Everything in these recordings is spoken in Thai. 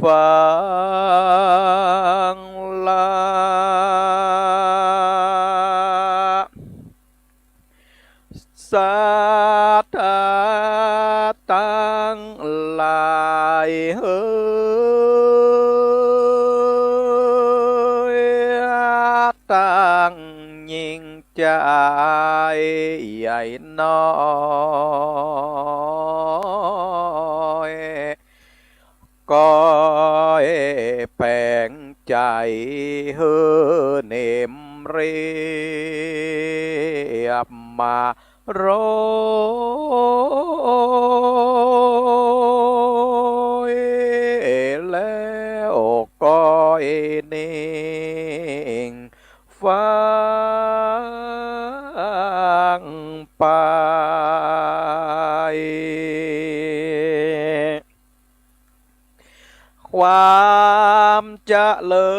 ฟังละสัทธาตั้งหลายเฮ้ยตั้งยิ่งใจใหญ่น้อยก็แปลงใจเฮือเนมเรียบมาโรยแล้วก็นิ่งฟังไปความเจริ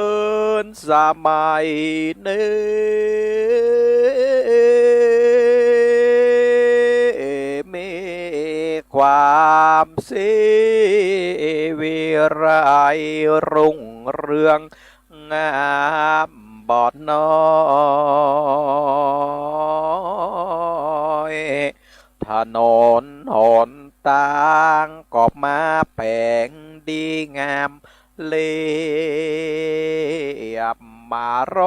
ญสมัยนี้มีความสิวิไลรุ่งเรืองงามบอดน้อยถนนหนทางก็มาแปลงดีงามเรียบมาโร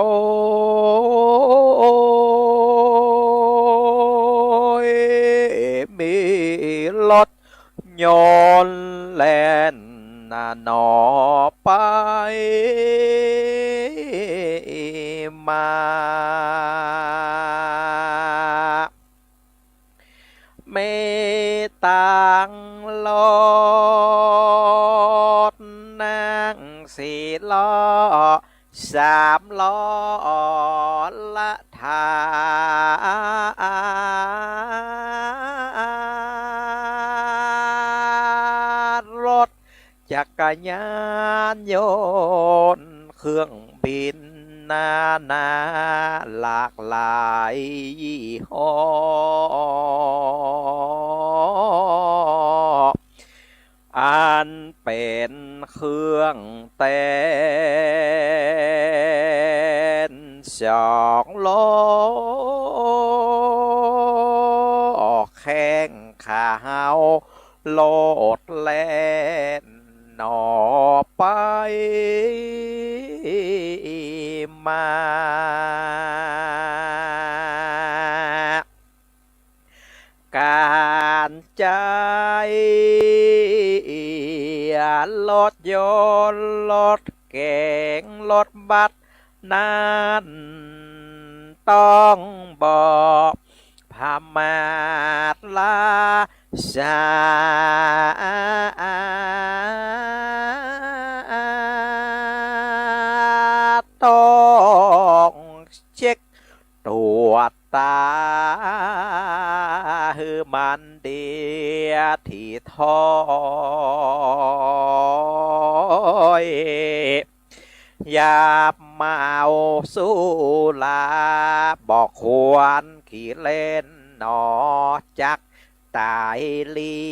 ยมีรถยนต์แล่นหนอไปมาไม่ต่างรถนั่งสี่ล้อสามล้อละทารถจักรยานยนต์เครื่องบินนาหลากหลายยี่ห้ออันเป็นเครื่องเต้นสองล้อแข้งขาโลดแล่นหนอไปมาการใจรถยนต์รถเก๋งรถบัสนั้นต้องบอกพมาตลาชาต้องเช็คตรวจตาฮือมันเดียที่ท้อยอย่าเมาสุราบอกควรขี่เล่นหนอจักตายเรี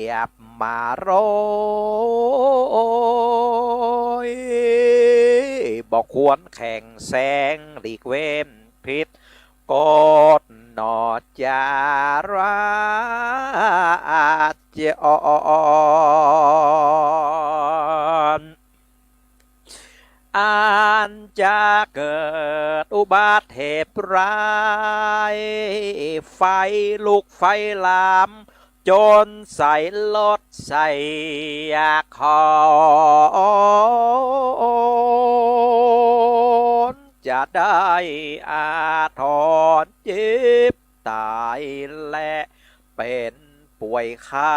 ยบมาโรยบอกควรแข่งแสงหลีกเว้นผิดกฎนอจาราจรอันจะเกิดอุบัติเหตุร้ายไฟลุกไฟลามจนใส่รถใส่คอนจะได้อาทรเจ็บตายและเป็นป่วยไข้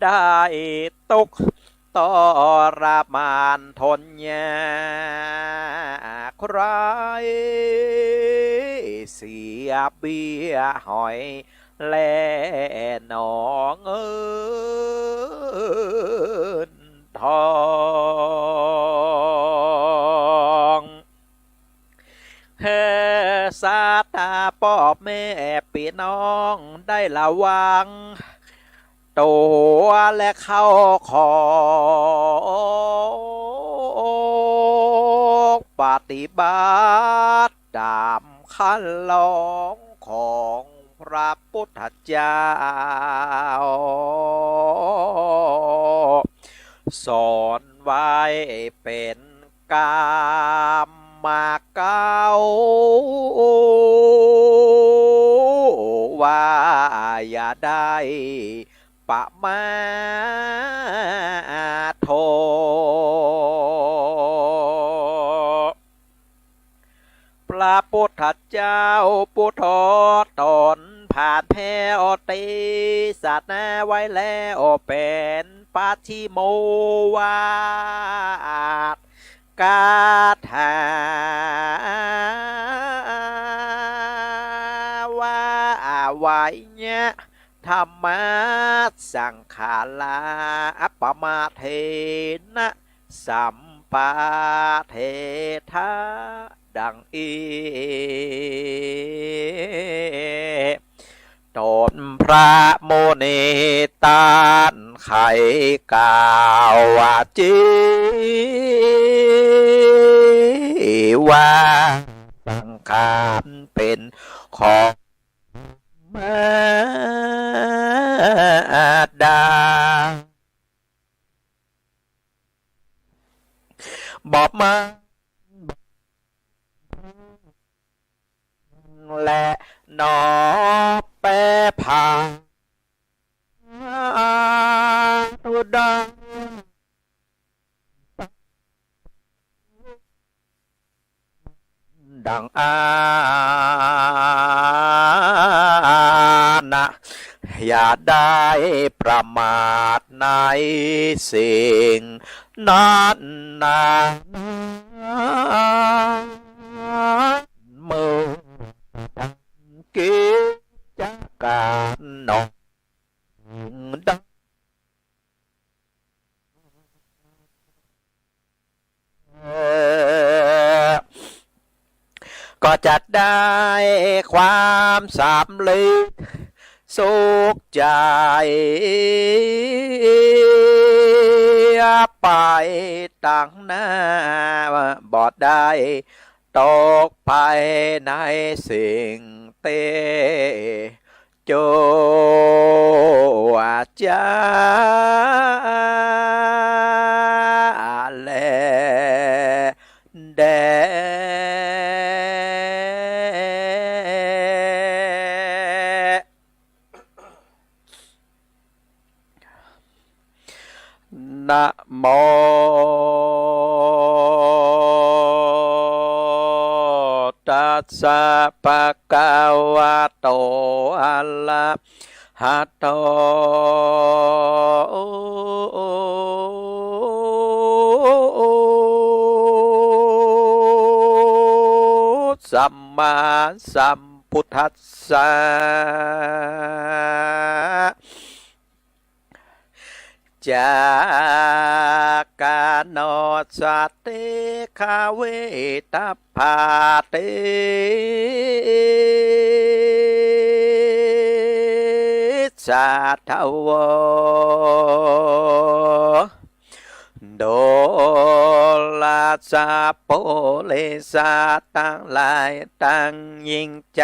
ได้ตกตรมานทนยากใครเสียเบี้ยหอยและหนองเงินทองเฮสาตาพ่อแม่พี่น้องได้ระวัง ตัวและเข้าขอปฏิบัติตามคันลองของพระพุทธเจ้าสอนไว้เป็นกามมาเก้าว่าอย่าได้ประมาทโทพระพุทธเจ้าปุถอตนผ่านแพ้อติสัตว์นาไว้แล้วเป็นปัจฉิโมวาทกาถาว่าไว้เนี่ยธรรมะสังขาราอัปปมาเทนะสัมปาเทธาดังอีตนพระโมนีตานไขกาวาจีว่าสังขารเป็นของมาดาบอกมาและนอแปรผาตุดังดังนะอย่าได้ประมาทในสิ่งนั้นนะมือกิจการนองดังก็จะได้ความสำเร็จสุขใจไปตั้งหน้าบอดได้ตกไปในสิ่งเตโจอาจารย์แลแดนะโมตัสสะภะคะวะโตอะระหะโตสัมมาสัมพุทธัสสะจากกาโนสติคาเวตภาติสัทธวโดลาสาโปเลสาตั้งหลายตั้งยิ่งใจ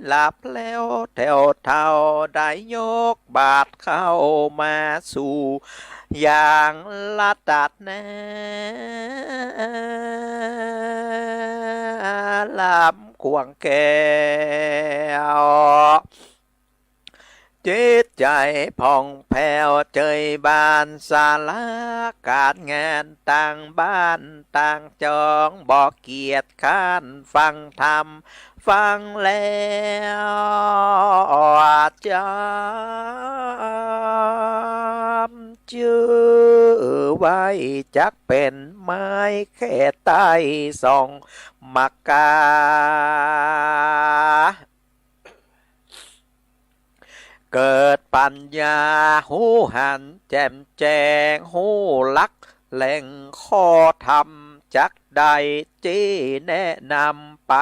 หลับแล้วแถวเท่าได้ยกบาทเข้ามาสู่อย่างละตัดแน่ลำควงแก้วจิตใจผ่องแผ้วเจยบานสาระการงานต่างบ้านต่างจองบอกเกียรติข้านฟังธรรมฟังแล้วจำชื่อไว้จักเป็นไม้แค่ใต้สองมักกาเกิดปัญญาหูหันแจ่มแจ้งหูลักแหล่งข้อธรรมจักใดจี้แนะนำไป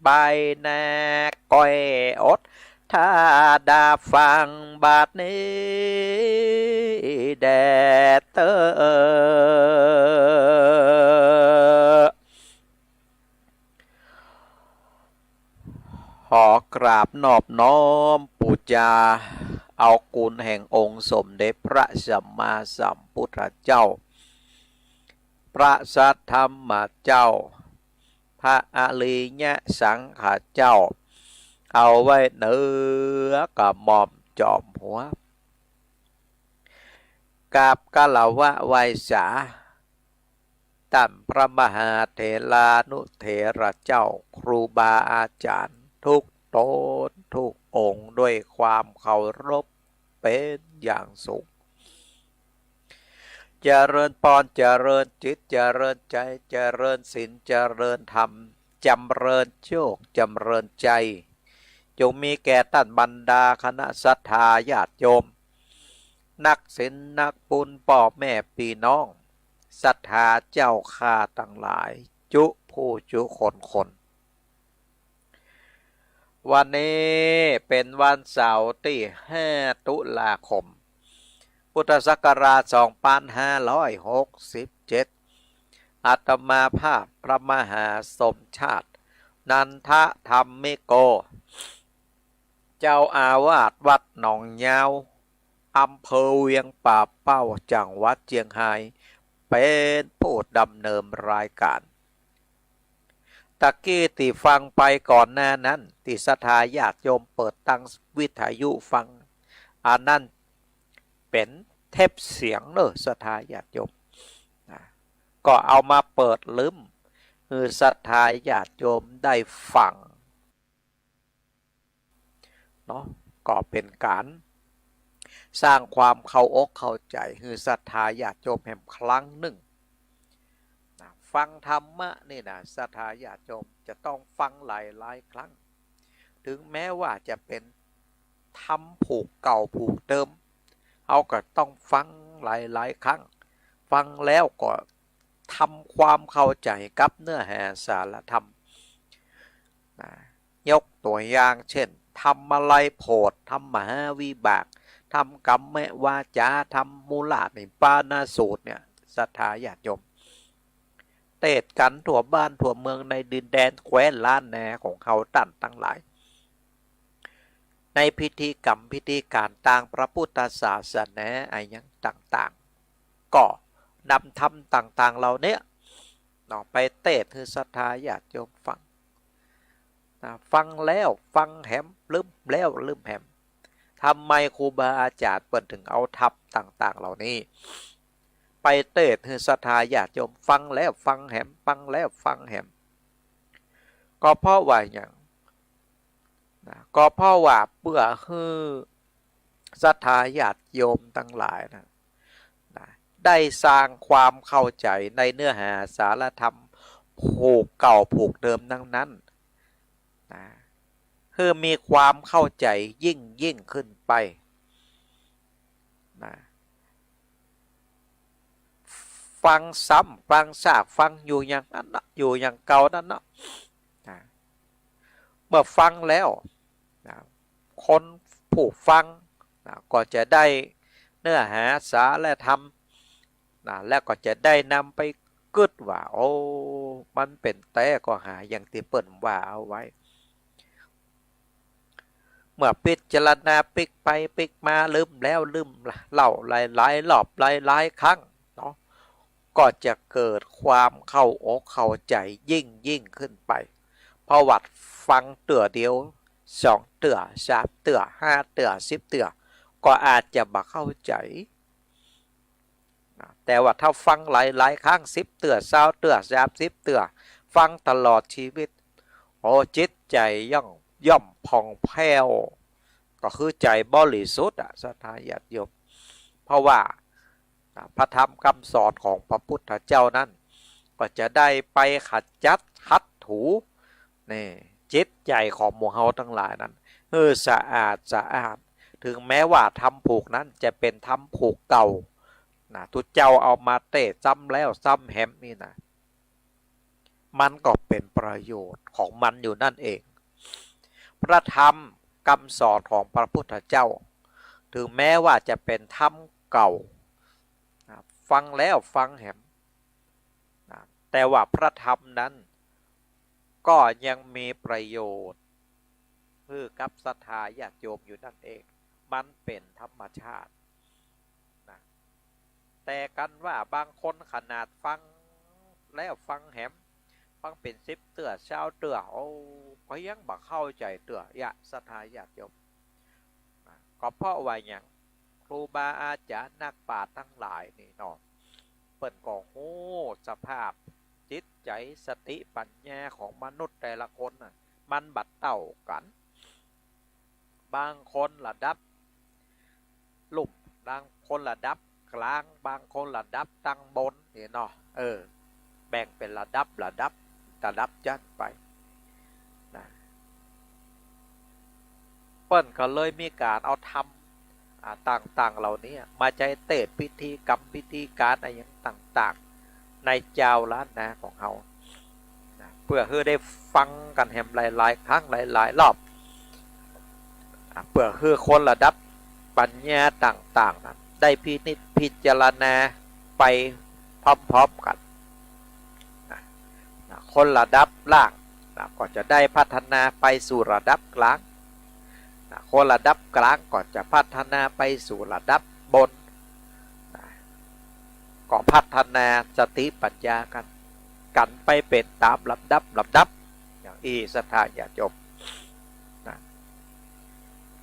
ใบแนก้อยอด ถ้าดาฟังบาดนี้แดดเตอขอกราบนอบน้อมปูจาเอากุลแห่งองค์สมเด็จพระสัมมาสัมพุทธเจ้าพระสัทธรรมเจ้าพระอริยสังฆเจ้าเอาไว้เหนือกระหม่อมจอมหัวกราบกะละวะไวยสาท่านพระมหาเถรานุเถระเจ้าครูบาอาจารย์ทุกตนทุกองค์ด้วยความเคารพเป็นอย่างสูงเจริญพรเจริญจิตเจริญใจเจริญศีลเจริญธรรมจำเริญโชคจำเริญใจจงมีแก่ท่านบรรดาคณะศรัทธาญาติโยมนักศีลนักบุญพ่อแม่พี่น้องศรัทธาเจ้าข้าทั้งหลายจุผู้จุคนวันนี้เป็นวันเสาร์ที่5 ตุลาคมพุทธศักราช 2567 อาตมาภาพพระมหาสมชาตินันทธรรมิโกเจ้าอาวาสวัดหนองยาวอำเภอเวียงป่าเป้าจังหวัดเชียงรายเป็นผู้ดำเนินรายการตะกี้ที่ฟังไปก่อนหน้านั้นที่ศรัทธาญาติโยมเปิดตั้งวิทยุฟังอันนั้นเป็นเทปเสียงเนอะศรัทธาญาติโยมก็เอามาเปิดลืมคือศรัทธาญาติโยมได้ฟังเนาะก็เป็นการสร้างความเข้าอกเข้าใจคือศรัทธาญาติโยมแห่งครั้งหนึ่งฟังธรรมะนี่นะศรัทธาญาติโยมจะต้องฟังหลายครั้งถึงแม้ว่าจะเป็นธรรมผูกเก่าผูกเดิมเอาก็ต้องฟังหลายครั้งฟังแล้วก็ทำความเข้าใจกับเนื้อหาสารธรรมยกตัวอย่างเช่นทำอะไรโพธทำมหาวิบากทำกรรมแมวาจาทำมูลาในปานาสูตรเนี่ยศรัทธาญาติโยมเทศกันทั่วบ้านทั่วเมืองในดินแดนแคว้นล้านแนของเขาตั้งหลายในพิธีกรรมพิธีการต่างพระพุทธศาสนาอะไรอย่างต่างๆก็นำธรรมต่างๆเหล่านี้ไปเทศให้ศรัทธาญาติโยมฟังฟังแล้วฟังแหมลืมแล้วลืมแหมทำไมครูบาอาจารย์เปิดถึงเอาธรรมต่างๆเหล่านี้ไปเทศให้ศรัทธาญาติโยมฟังแล้วฟังแหมฟังแล้วฟังแหมก็เพราะว่าอย่างก็เพราะว่าเพื่อให้ศรัทธาญาติโยมทั้งหลายนะได้สร้างความเข้าใจในเนื้อหาสารธรรมผูกเก่าผูกเดิมนั้นคือมีความเข้าใจยิ่งขึ้นไปฟังซ้ำฟังซากฟังอยู่อย่างนั้นอยู่อย่างเก่านั่นเนาะเมื่อฟังแล้วคนผู้ฟังก็จะได้เนื้อหาสาระธรรมแล้วก็จะได้นำไปกึดว่าโอ้มันเป็นแต่ก็หาอย่างที่เปิ่นว่าเอาไว้เมื่อพิจารณาปิกไปปิกมาลืมแล้วลืมเล่าหลายรอบหลายครั้งเนาะก็จะเกิดความเข้าอกเข้าใจยิ่งขึ้นไปเพราะวัดฟังเตือเดียว2 เตือ3 เตือ5 เตือ10 เตือก็อาจจะบ่เข้าใจแต่ว่าถ้าฟังหลายครั้ง10 เตือ20 เตือ30 เตือฟังตลอดชีวิตโอ้จิตใจย่อมผ่องแผ้วก็คือใจบริสุทธิ์ศรัทธาญาติโยมเพราะว่าพระธรรมคำสอนของพระพุทธเจ้านั้นก็จะได้ไปขัดจัดขัดถูนี่จิตใจของหมู่เฮาทั้งหลายนั้นสะอาดถึงแม้ว่าทำผูกนั้นจะเป็นทำผูกเก่าทุกเจ้าเอามาเตะซ้ำแล้วซ้ำแหมนี่นะมันก็เป็นประโยชน์ของมันอยู่นั่นเองพระธรรม คำสอนของพระพุทธเจ้าถึงแม้ว่าจะเป็นธรรมเก่าฟังแล้วฟังแหมแต่ว่าพระธรรมนั้นก็ยังมีประโยชน์เพื่อกับศรัทธาญาติโยมอยู่นั่นเองมันเป็นธรรมชาตินะแต่กันว่าบางคนขนาดฟังแล้วฟังแหมฟังเป็น10 เตื้อเช้าเตื้อโอ้ก็ยังบ่เข้าใจเตื้อยะศรัทธาญาติโยมก็เพราะว่าอย่างครูบาอาจารย์นักปราชญ์ทั้งหลายนี่เนาะเปิ่นก็โหสภาพจิตใจสติปัญญาของมนุษย์แต่ละคนน่ะมันบัดเต่ากันบางคนระดับลุ่มบางคนระดับกลางบางคนระดับตั้งบนนี่เนาะแบ่งเป็นระดับจัดไปนะเปิ้นก็เลยมีการเอาทำต่างๆเหล่านี้มาใจเตะพิธีกรรมพิธีการอะไรอย่างต่างๆในเจ้าล้านนาของเขาเพื่อให้ได้ฟังกันแหมหลายๆครั้งหลายๆรอบเพื่อให้คนระดับปัญญาต่างๆนั้นได้พิจารณาไปพร้อมๆกันคนระดับล่างก็จะได้พัฒนาไปสู่ระดับกลางคนระดับกลางก็จะพัฒนาไปสู่ระดับบนก็พัฒนาสติปัญญากันไปเป็นตามลำดับอย่างศรัทธาญาติโยม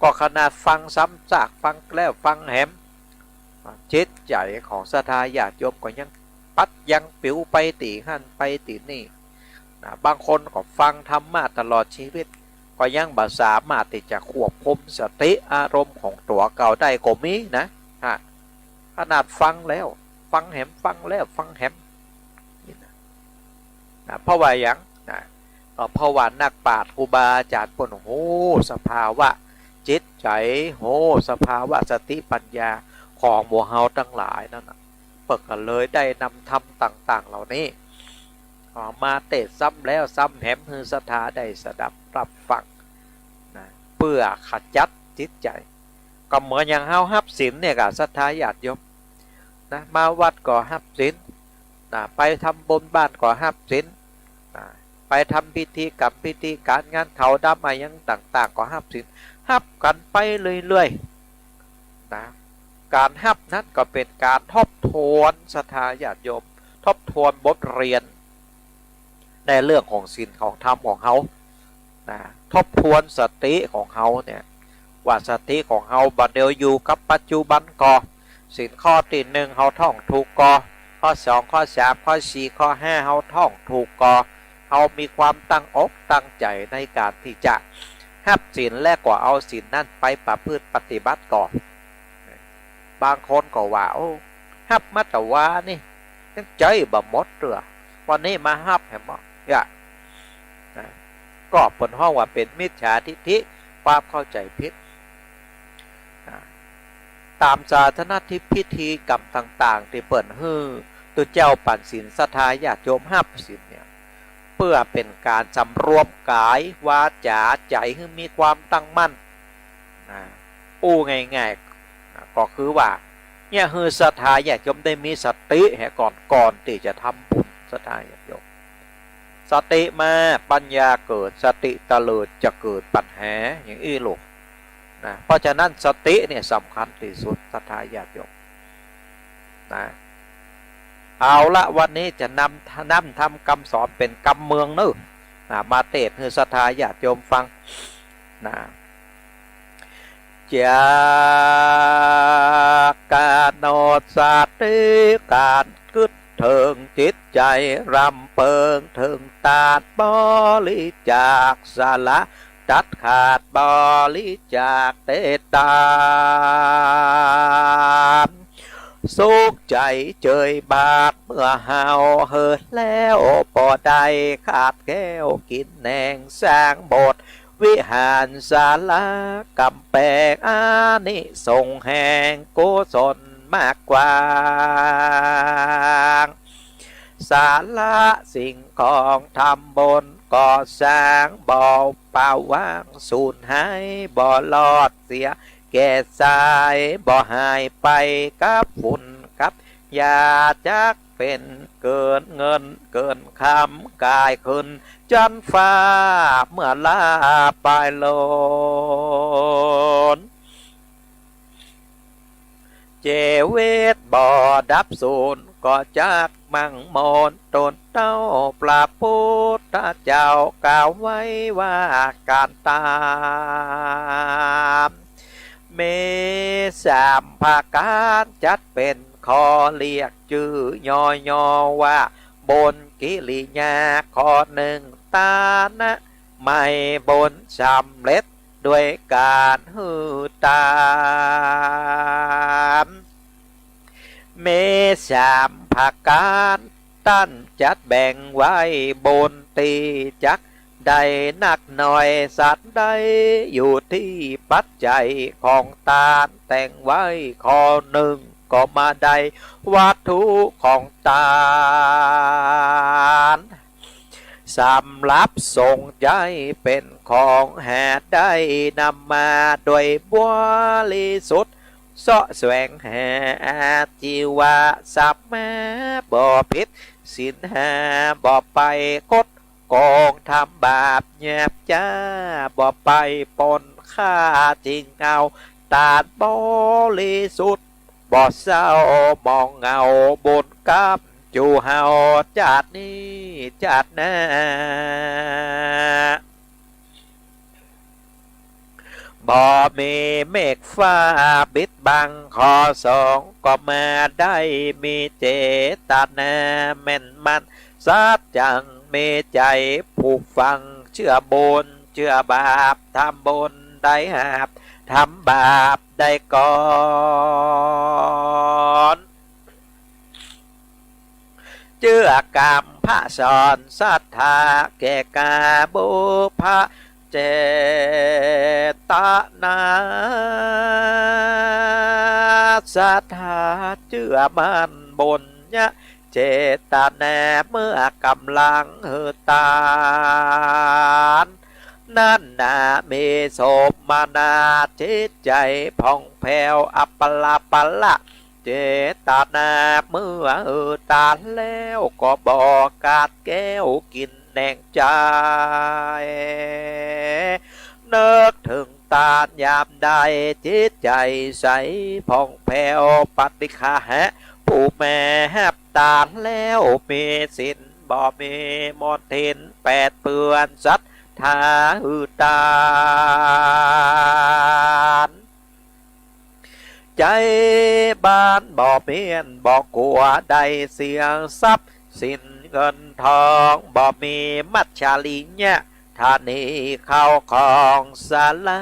ก็ขนาดฟังซ้ำซากฟังแล้วฟังแหมจิตใจของศรัทธาญาติโยมก็ยังปัดยังปิวไปตีหันไปตีนี่บางคนก็ฟังธรรมะตลอดชีวิตก็ยังบ่สามารถที่จะควบคุมสติอารมณ์ของตัวเก่าได้ก็มีนะขนาดฟังแล้วฟังแหมฟังแล้วฟังแหมเพราะว่าอย่างเพราะว่านักปราชญ์ครูบาอาจารย์ปนโหสภาวะจิตใจโหสภาวะสติปัญญาของหมู่เฮาทั้งหลายนั่นเปิดกันเลยได้นำธรรมต่างๆเหล่านี้มาเตะซ้ำแล้วซ้ำแหมฮือศรัทธาได้สดับรับฟังนะเพื่อขจัดจิตใจก็เหมือนอย่างเฮาฮับศีลเนี่ยกับศรัทธาญาติโยมนะมาวัดก็ฮับศีลนะไปทำบุญบ้านก็ฮับศีลนะไปทำพิธีกับพิธีการงานเขาดำอะไรยังต่างๆก็ฮับศีลฮับกันไปเรื่อยๆนะการฮับนั้นก็เป็นการทบทวนศรัทธาญาติโยมทบทวนบทเรียนในเรื่องของศีลของธรรมของเขาทบทวนสติของเขาเนี่ยว่าสติของเขาบัดเดียวอยู่กับปัจจุบันก่อศีลข้อที่1เขาท่องถูกก่อข้อ2ข้อ3ข้อ4ข้อ5เขาท่องถูกก่อเขามีความตั้งอกตั้งใจในการที่จะฮับศีลและก็เอาศีลนั่นไปประพฤติปฏิบัติก่อนบางคนก็ว่าโอ้ฮับมาแต่ว่านี่ยังใจบ่หมดเรือวันนี้มาฮับแหมก็ผลห้องว่าเป็นมิจฉาทิฏฐิความเข้าใจผิดตามศาสนาทิพิธีกรรมต่างๆที่เปิดฮือตัวเจ้าปั่นศีลศรัทธาญาติโยมฮับศีลเนี่ยเพื่อเป็นการสำรวมกายวาจาใจให้มีความตั้งมั่นอู้ง่ายๆก็คือว่าเนี่ยฮือศรัทธาญาติโยมได้มีสติก่อนที่จะทำบุญศรัทธาญาติโยมสติมาปัญญาเกิดสติเตลิดจะเกิดปัญหาอย่างอี้ลูกนะเพราะฉะนั้นสติเนี่ยสำคัญที่สุดศรัทธาญาติโยมนะเอาละวันนี้จะนำทำคำสอนเป็นคำเมืองนึกมาเทศน์ให้ศรัทธาญาติโยมฟังนะจากการโนดสติการกึศถึงจิตใจรำเพิงถึงตาดบริจาคสละจัดขาดบริจาคเตตานสุขใจเจยบาดเมื่อเฮาเหิดแล้วพอได้ขาดแก้วกินแหนงสร้างโบสถ์วิหารศาลากำแพงอานิสงส์แห่งกุศลมากกว่าศาลาสิ่งของทำบนก บ่อสร้างบ่อเปล่าว่างสูญหายบ่อลอดเสียแก่สายบ่หายไปกับฝุ่นกับยาจักเป็นเกินเงินเกินคำกายขึ้นจันฟ้าเมื่อลาไปโลนเจเวตบ่อดับสูญก็จักมั่งมนตนเต้าปลาพุทธเจ้ากล่าวไว้ว่าการตามเมสามภาการจัดเป็นขอเรียกชื่อย่อว่าบนกิริยาข้อหนึ่งตานะไม่บนสำเร็จด้วยการหือตามเมสามภาการตั้นจัดแบ่งไว้บนตีจักใดนักหน่อยสัตว์ใดอยู่ที่ปัจจัยของตาแต่งไว้ข้อหนึ่งก็มาได้วัตถุของตาสำหรับทรงใจเป็นของแหาได้นำมาโดยบริสุทธิ์เสาะแสวงหาจีวะสับมาบ่ผิดสินหาบ่ไปกดกองทำบาปแยบจ้าบ่ไปปนฆ่าจริงเอาตาดบริสุทธิ์บ่เศร้ามองเงาบนกับจูเฮาจัดนี้จัดนะบ่มีเมฆฟ้าบิดบังข้อสองก็มาได้มีเจตนาแม่นมันสัจจังมีใจผูกฟังเชื่อบุญเชื่อบาปทำบุญได้หาบทำบาปได้ก่อนเชื่อกรรมพระสอนศรัทธาแก่กาบุพะเจตนาศรัทธาเชื่อมันบนยะเจตนาเมื่อกำลังเฮตานนั่นนามีโสมนาจิตใจผ่องแผ้วอัปปลาปละเจตนาเมื่อตาแล้วก็บอกกาดแก้วกินแหน่งใจเนิกถึงตายามใดจิตใจใสผ่องแผ้วปฏิฆาหะผู้แม่แหบตาแล้วมีสินบ่มีมนทินแปดเปือนสัตทาหือตานใจบ้านบ่เมียนบ่กลัวใดเสียงทรัพย์สินเงินทองบ่มีมัจฉาลิญะท่านี้เข้าของสาระ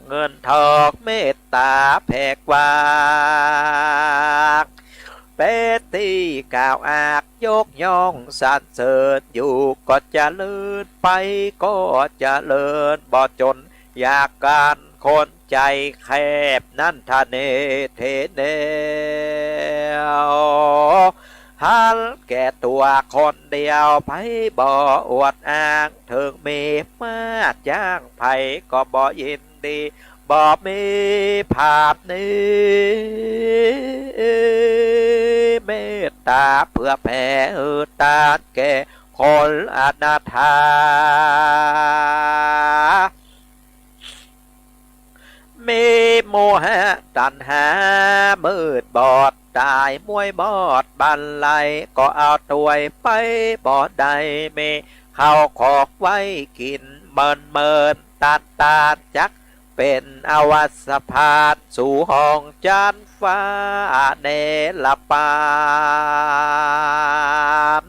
เงินทองเมตตาแผ่กว้างเป็นที่กล่าวอากยกย่องสรรเสริญอยู่ก็จะเลิศไปก็จะเลิศบ่จนอยากการคนใจแคบนั่นทะเนเทเนวหันแก่ตัวคนเดียวไผบ่อวดอ้างถึงมีมาจ้างไผก็บ่ยินดีบ่มีภาพนี้เมตตาเพื่อแผ่ตาแก่คนอนาถามีโมหะตัณหามืดบอดตายมวยบอดบันไลก็เอาตัวไปบอดใดมีเข้าขอกไว้กินเมินตาจักเป็นอวัสพาดสู่ห้องจันฟ้าเนลปาม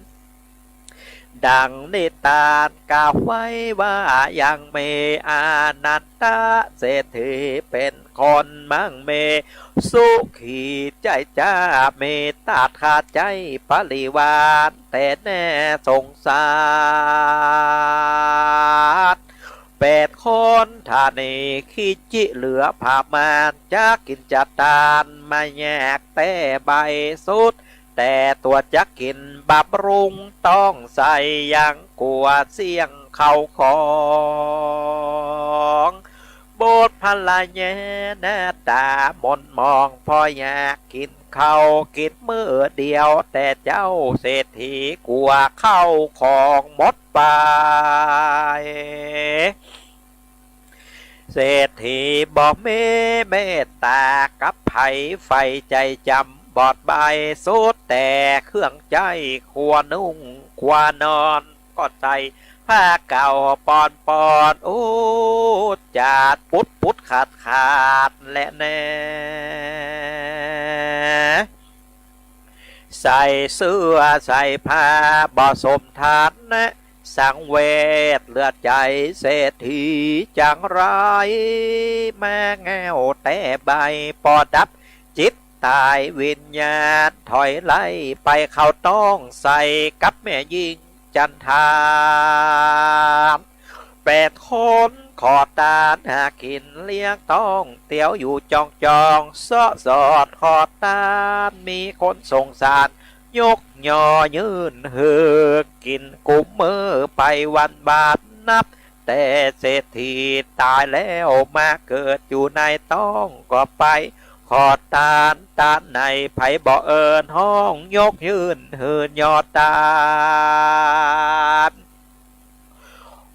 ดังนิทานกล่าวไว้ว่ายังมีอานันตเศรษฐีเป็นคนมั่งมีสุขีใจจ้าเมตตาขาดใจปริวานแต่แน่สงสารเป็ดคนท่านีขี้จิเหลือผ่ามานจะกินจัดตานมาแยกแต่ใบสุดแต่ตัวจะกินบำรุงต้องใส่ยังกลัวเสี่ยง เข้าของโบสถ์พลายหน้าตามนมองพออยากกินข้าวกินมื้อเดียวแต่เจ้าเศรษฐีกลัวเข้าของหมดไปเศรษฐีบอกเมตตากับไผ่ไฟใจจำบอดใบสุดแต่เครื่องใจขัวนุ่งขัวนอนก็ใจผ้าเก่าปอนโอ้จาดปุดขาดและแน่ใส่เสื้อใส่ผ้าบ่สมทานนะสังเวชเลือดใจเศรษฐีจังไรแม่แง่วแต่ใบปอดับจิตตายวิญญาณถอยไล่ไปเขาต้องใส่กับแม่ยิงจันทาม8 คนขอตานหากินเลี้ยงต้องเตียวอยู่จองสอดขอตานมีคนสงสารยกยอยืนเหือกินกุมมือไปวันบาทนับแต่เศรษฐีตายแล้วมาเกิดอยู่ในต้องก็ไปขอตานในไผบ่เอิญห้องยกยืนเหือยอตาน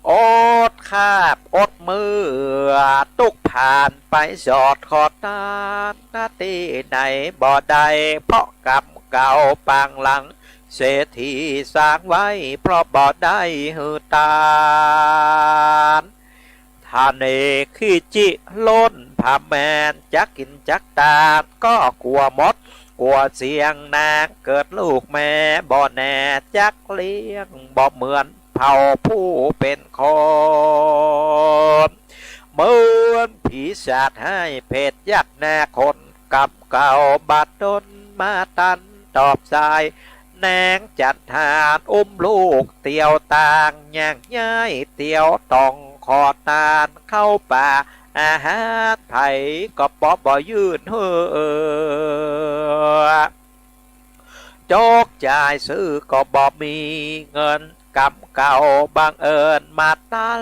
อดคาบอดมือตุกผ่านไปสอดขอตานนาตีไหนบ่ได้เพราะกรรมเก่าปางหลังเศรษฐีสร้างไว้เพราะบ่ได้หือตานท่านเอกขี้จิล้นผาแมนจักกินจักตาก็กลัวมดกลัวเสียงนางเกิดลูกแม่บ่แน่จักเลี้ยงบ่เหมือนเผ่าผู้เป็นคนเหมือนผีศาจให้เพศยักษ์แน่คนกับเก่าบาดดนมาตันตอบสายแนงจัดทานลูกเตียวต่างย่างย้ายเตียวต้องขอตานเข้าป่าอาหารไผ่ก็ปอบบ่ยืนเหือโจกจ่ายซื้อก็บ่มีเงินกำเก่าบังเอิญมาตัน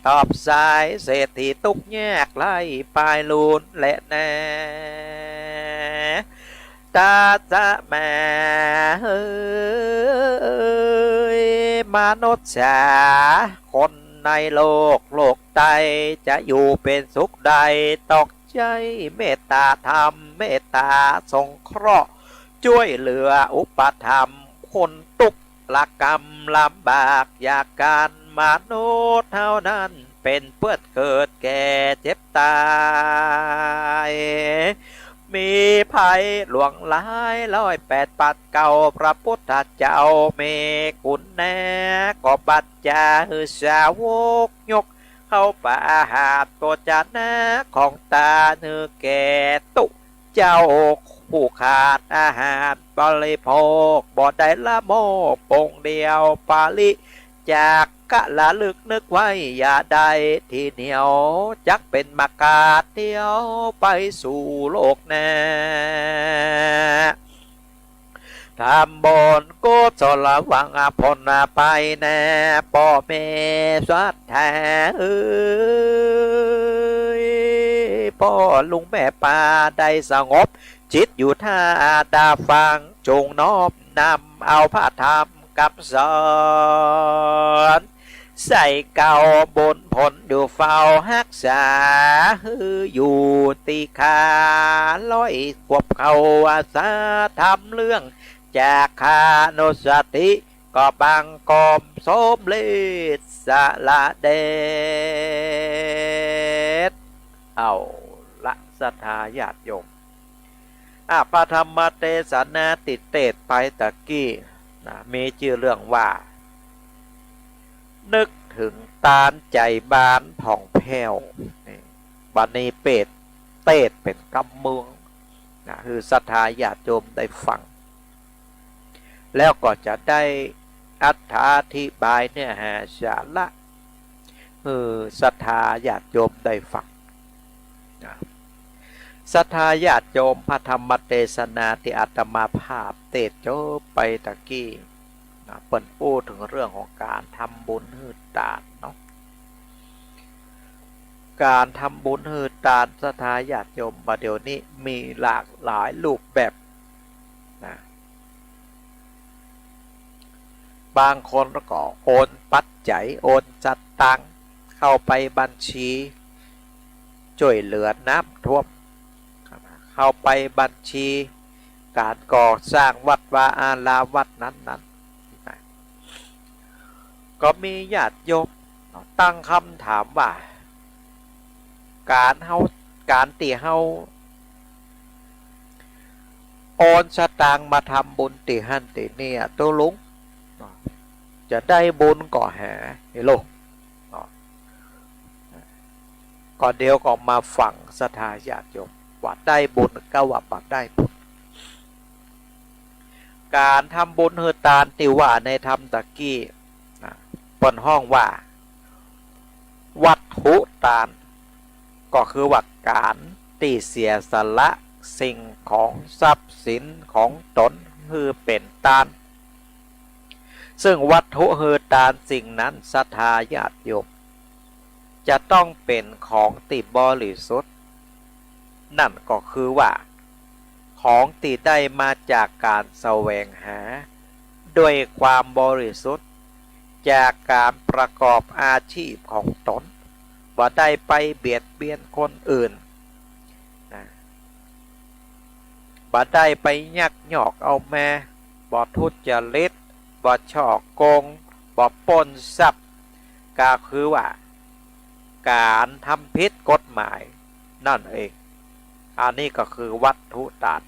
ตอบสายเศรษฐีตุกแยกไล่ปลายลูนและแน่ตาจะแม่เฮ้ยมนุษย์จ๋าคนในโลกใดจะอยู่เป็นสุขใดตอกใจเมตตาธรรมเมตตาสงเคราะห์ช่วยเหลืออุปธรรมคนตุกละกรรมลำบากอยากการมนุษย์เท่านั้นเป็นเพื่อเกิดแก่เจ็บตายมีภัยหลวงหลาย108 ปัดเก่าพระพุทธเจ้าเมกุณแน่ก็บัดจาหือสาวกยกเข้าป่าหาตัวจานะของตาเนื้อแก่ตุเจ้าผู้ขาดอาหารบริโภคบ่ได้ละโมปงเดียวปาลิจากกะละลึกนึกไว้อย่าได้ทีเหนียวจักเป็นมากาศเดียวไปสู่โลกแน่ทำบนกุศลวังผลไปแน่พ่อแม่สัตว์แท้พ่อลุงแม่ป้าได้สงบจิตอยู่ท่าดาฟังจงน้อมนำเอาพระธรรมกับสอนใส่เก่าบนผลอยู่เฝ้าฮักษาอยู่ตีขา100 ขวบเขาอาสาทำเรื่องจากคาโนสติก็บังกอมสมเลสละเดชเอาละศรัทธาญาติโยมปฐมเทศนาติเตศไปตะกี้มีชื่อเรื่องว่านึกถึงตาลใจบานผ่องแผ้วบัดนี้เป็ดเตศเป็นกำเมืองคือศรัทธาญาติโยมได้ฟังแล้วก็จะได้อธิบายเนื้อหาสาระศรัทธาญาติโยมได้ฟังศรัทธาญาติโยมพระธรรมเทศนาที่อาตมาภาพเทศจบไปตะกี้ เปิ่นพูดถึงเรื่องของการทำบุญฮืดตาดเนาะการทำบุญฮืดตาดศรัทธาญาติโยมประเดี๋ยวนี้มีหลากหลายรูปแบบนะบางคนก็โอนปัจจัยโอนจัดตังเข้าไปบัญชีช่วยเหลือน้ำท่วมเข้าไปบัญชีการก่อสร้างวัดวาอารามวัดนั้นก็มีญาติโยมตั้งคำถามว่าการตีเฮาโอนสตางค์มาทำบุญตีหันตีเนี่ยตัวลุงจะได้บุญก่อแห่เฮโลก่อนเดียวก็มาฝังศรัทธาญาติโยมว่าได้บุญก็ว่าบัดได้บุญการทำบุญเฮตานติว่าในธรรมตะกี้บนห้องว่าวัตถุตานก็คือว่าการตีเสียสละสิ่งของทรัพย์สินของตนคือเป็นตานซึ่งวัตถุเฮตานสิ่งนั้นศรัทธาญาติโยมจะต้องเป็นของติบริสุทธิ์นั่นก็คือว่าของติได้มาจากการแสวงหาด้วยความบริสุทธิ์จากการประกอบอาชีพของตนว่าได้ไปเบียดเบียนคนอื่นนะบ่ได้ไปยักยอกเอาแม่บ่ทุจริตบ่ช่อโกงบ่ปล้นทรัพย์ก็คือว่าการทำผิดกฎหมายนั่นเองอันนี้ก็คือวัตถุตาน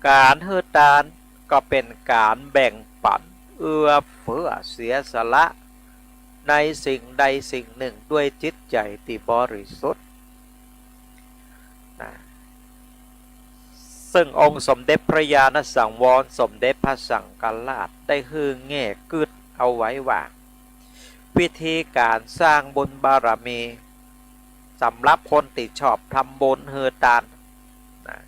การเฮือตานก็เป็นการแบ่งปันเอื้อเฟื้อเสียสละในสิ่งใดสิ่งหนึ่งด้วยจิตใจที่บริสุทธิ์นะซึ่งองค์สมเด็จพระญาณสังวรสมเด็จพระสังฆราชได้ฮือแง่กึดเอาไว้ว่าวิธีการสร้างบุญบารมีสำหรับคนที่ชอบทำบุญเฮือตานนะ